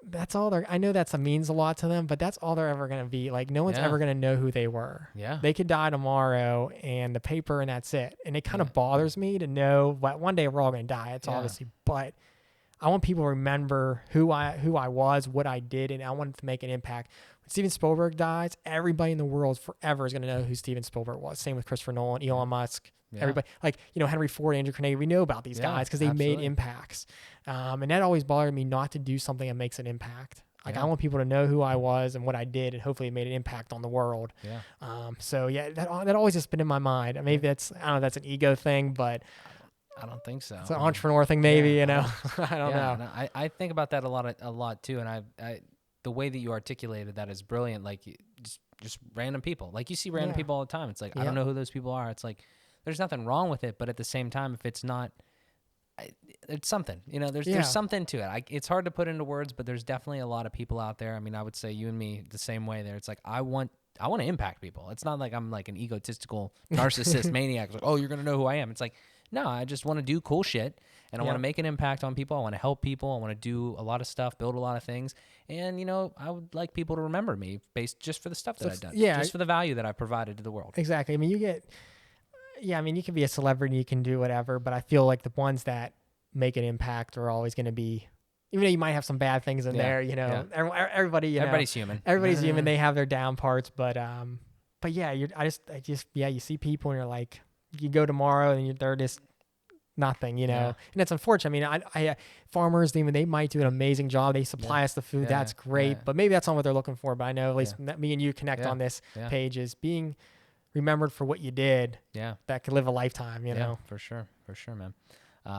that's all I know that means a lot to them, but that's all they're ever going to be. Like, no one's ever going to know who they were. Yeah. They could die tomorrow and the paper, and that's it. And it kind of bothers me to know that one day we're all going to die. It's obviously, but I want people to remember who I was, what I did, and I wanted to make an impact. When Steven Spielberg dies, everybody in the world forever is going to know who Steven Spielberg was. Same with Christopher Nolan, Elon Musk. Yeah. Everybody, like, Henry Ford, Andrew Carnegie, we know about these guys because they made impacts. And that always bothered me not to do something that makes an impact. Like, I want people to know who I was and what I did, and hopefully it made an impact on the world. Yeah. So that always just been in my mind. Maybe that's, I don't know, that's an ego thing, but I don't think so. It's an entrepreneur thing, maybe, yeah, you know. I don't know. No, I think about that a lot too, and I the way that you articulated that is brilliant. Like just random people. Like you see random people all the time. It's like I don't know who those people are. It's like there's nothing wrong with it, but at the same time, if it's not, it's something. You know, there's something to it. It's hard to put into words, but there's definitely a lot of people out there. I mean, I would say you and me the same way. There, it's like I want to impact people. It's not like I'm like an egotistical narcissist maniac. Like, oh, you're gonna know who I am. It's like, no, I just want to do cool shit, and I want to make an impact on people. I want to help people. I want to do a lot of stuff, build a lot of things, and you know, I would like people to remember me based just for the stuff that I've done, just for the value that I've provided to the world. Exactly. I mean, I mean, you can be a celebrity, you can do whatever, but I feel like the ones that make an impact are always going to be, even though you might have some bad things in there, you know, everybody's human. Everybody's human. They have their down parts, but yeah, you see people and you're like, you go tomorrow and they're just nothing, you know, and it's unfortunate. I mean, I farmers, they might do an amazing job. They supply us the food. That's great, but maybe that's not what they're looking for. But I know at least me and you connect on this page is being remembered for what you did. Yeah. That could live a lifetime, you know? For sure, man.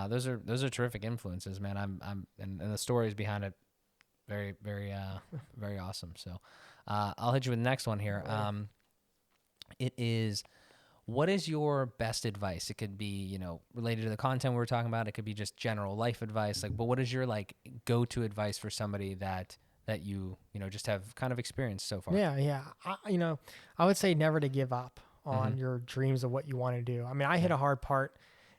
Those are terrific influences, man. And the stories behind it, very, very, very awesome. So, I'll hit you with the next one here. It is, what is your best advice? It could be, you know, related to the content we were talking about. It could be just general life advice. Like, but what is your like go-to advice for somebody that you know, just have kind of experienced so far? Yeah. I would say never to give up on your dreams of what you want to do. I mean, I hit a hard part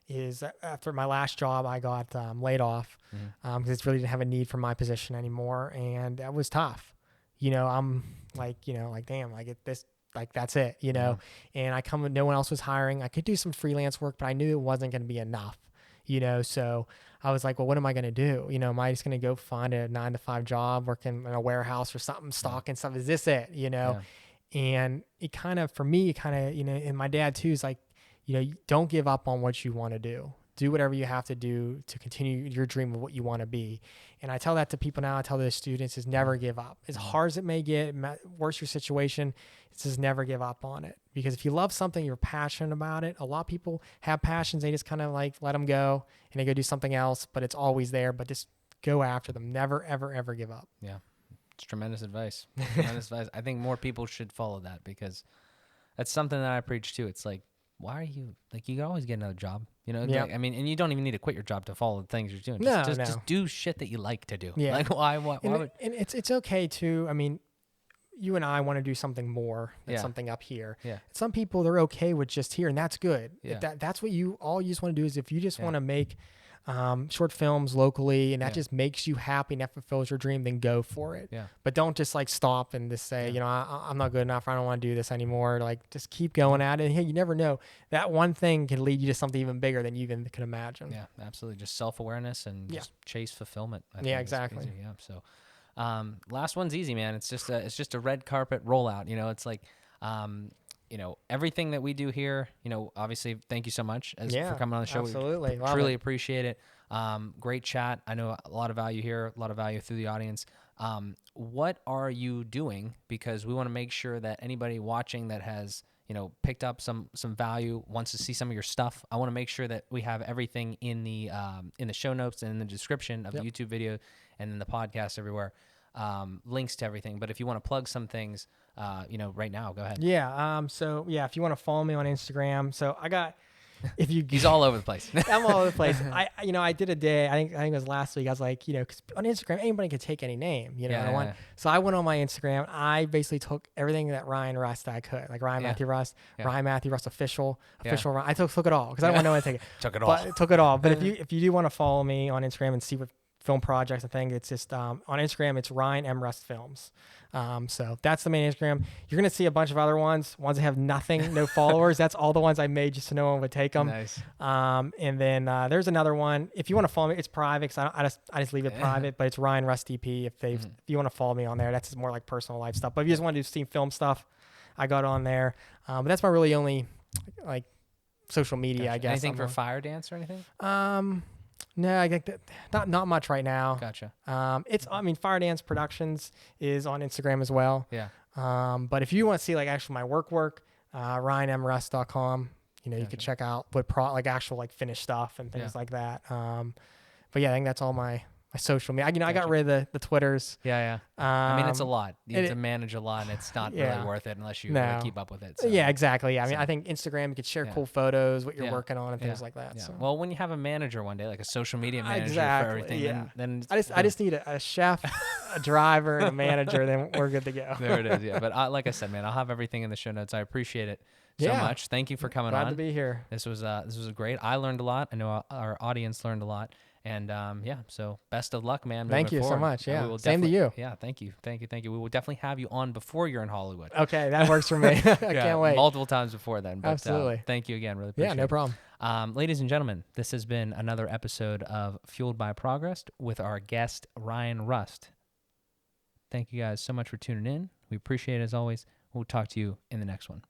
is after my last job, I got laid off because it really didn't have a need for my position anymore. And that was tough. You know, I'm like, damn, I get this, like, that's it, you know, and no one else was hiring. I could do some freelance work, but I knew it wasn't going to be enough, you know? So I was like, well, what am I going to do? You know, am I just going to go find a 9-to-5 job working in a warehouse or something, stocking stuff? Is this it? You know? And it kind of, for me, you know, and my dad too is like, you know, don't give up on what you want to do. Do whatever you have to do to continue your dream of what you want to be. And I tell that to people now. I tell the students is never give up. As hard as it may get, worse your situation, it's just never give up on it. Because if you love something, you're passionate about it. A lot of people have passions. They just kind of like let them go and they go do something else, but it's always there. But just go after them. Never, ever, ever give up. Yeah. It's tremendous advice. Tremendous advice. I think more people should follow that because that's something that I preach too. It's like, why are you like, you can always get another job, you know? Like, I mean, and you don't even need to quit your job to follow the things you're doing. Just do shit that you like to do. Yeah. Like why would... And it's okay to, I mean, you and I want to do something more than something up here. Yeah. Some people, they're okay with just here, and that's good. Yeah. If that's what all you just want to do is if you just want to make short films locally and that just makes you happy and that fulfills your dream, then go for it. Yeah. But don't just like stop and just say, you know, I'm not good enough. I don't want to do this anymore. Like just keep going at it. And hey, you never know. That one thing can lead you to something even bigger than you even could imagine. Yeah, absolutely. Just self-awareness and just chase fulfillment. Yeah, exactly. Yeah. So, last one's easy, man. It's just a red carpet rollout. You know, it's like, you know, everything that we do here, you know, obviously, thank you so much for coming on the show. Absolutely. We truly appreciate it. Great chat. I know a lot of value here, a lot of value through the audience. What are you doing? Because we want to make sure that anybody watching that has, you know, picked up some value, wants to see some of your stuff. I want to make sure that we have everything in the show notes and in the description of the YouTube video and in the podcast everywhere. Links to everything. But if you want to plug some things, you know, right now, go ahead. Yeah. So yeah, if you want to follow me on Instagram, so I got, he's all over the place. I'm all over the place. I did a day, I think it was last week. I was like, you know, cause on Instagram, anybody could take any name, you know, So I went on my Instagram. I basically took everything that Ryan Rust I could, like Ryan Matthew Rust, Ryan Matthew Rust official Ryan. I took it all because I don't want no one to take it. Took it all. But if you do want to follow me on Instagram and see what film projects, I think it's just on Instagram, it's Ryan M. Rust Films. So that's the main Instagram. You're going to see a bunch of other ones that have nothing, no followers. That's all the ones I made just so no one would take them. Nice. And then there's another one. If you want to follow me, it's private because I just leave it private, but it's Ryan Rust DP. If you want to follow me on there, that's more like personal life stuff. But if you just want to do Steam film stuff, I got on there. But that's my really only like social media, I guess. Anything for Firedance or anything? No, I think that not much right now. Gotcha. Firedance Productions is on Instagram as well. Yeah. But if you want to see like actually my work, ryanmrust.com, you could check out what like actual like finished stuff and things like that. But yeah, I think that's all my social media. I got rid of the Twitters. Yeah. I mean, it's a lot. You have to manage a lot, and it's not really worth it unless you really keep up with it. So. Yeah, exactly. I mean, I think Instagram, you could share cool photos, what you're working on, and things like that. Yeah. So. Well, when you have a manager one day, like a social media manager for everything, then I just need a chef, a driver, and a manager, then we're good to go. There it is. Yeah, but like I said, man, I'll have everything in the show notes. I appreciate it so much. Thank you for coming on. Glad to be here. This was great. I learned a lot. I know our audience learned a lot. And so best of luck, man. Thank you so much. Yeah, same to you. Yeah, thank you. We will definitely have you on before you're in Hollywood. Okay, that works for me. I can't wait. Multiple times before then. But, absolutely. Thank you again. Really appreciate it. Yeah, no problem. Ladies and gentlemen, this has been another episode of Fueled by Progress with our guest, Ryan Rust. Thank you guys so much for tuning in. We appreciate it as always. We'll talk to you in the next one.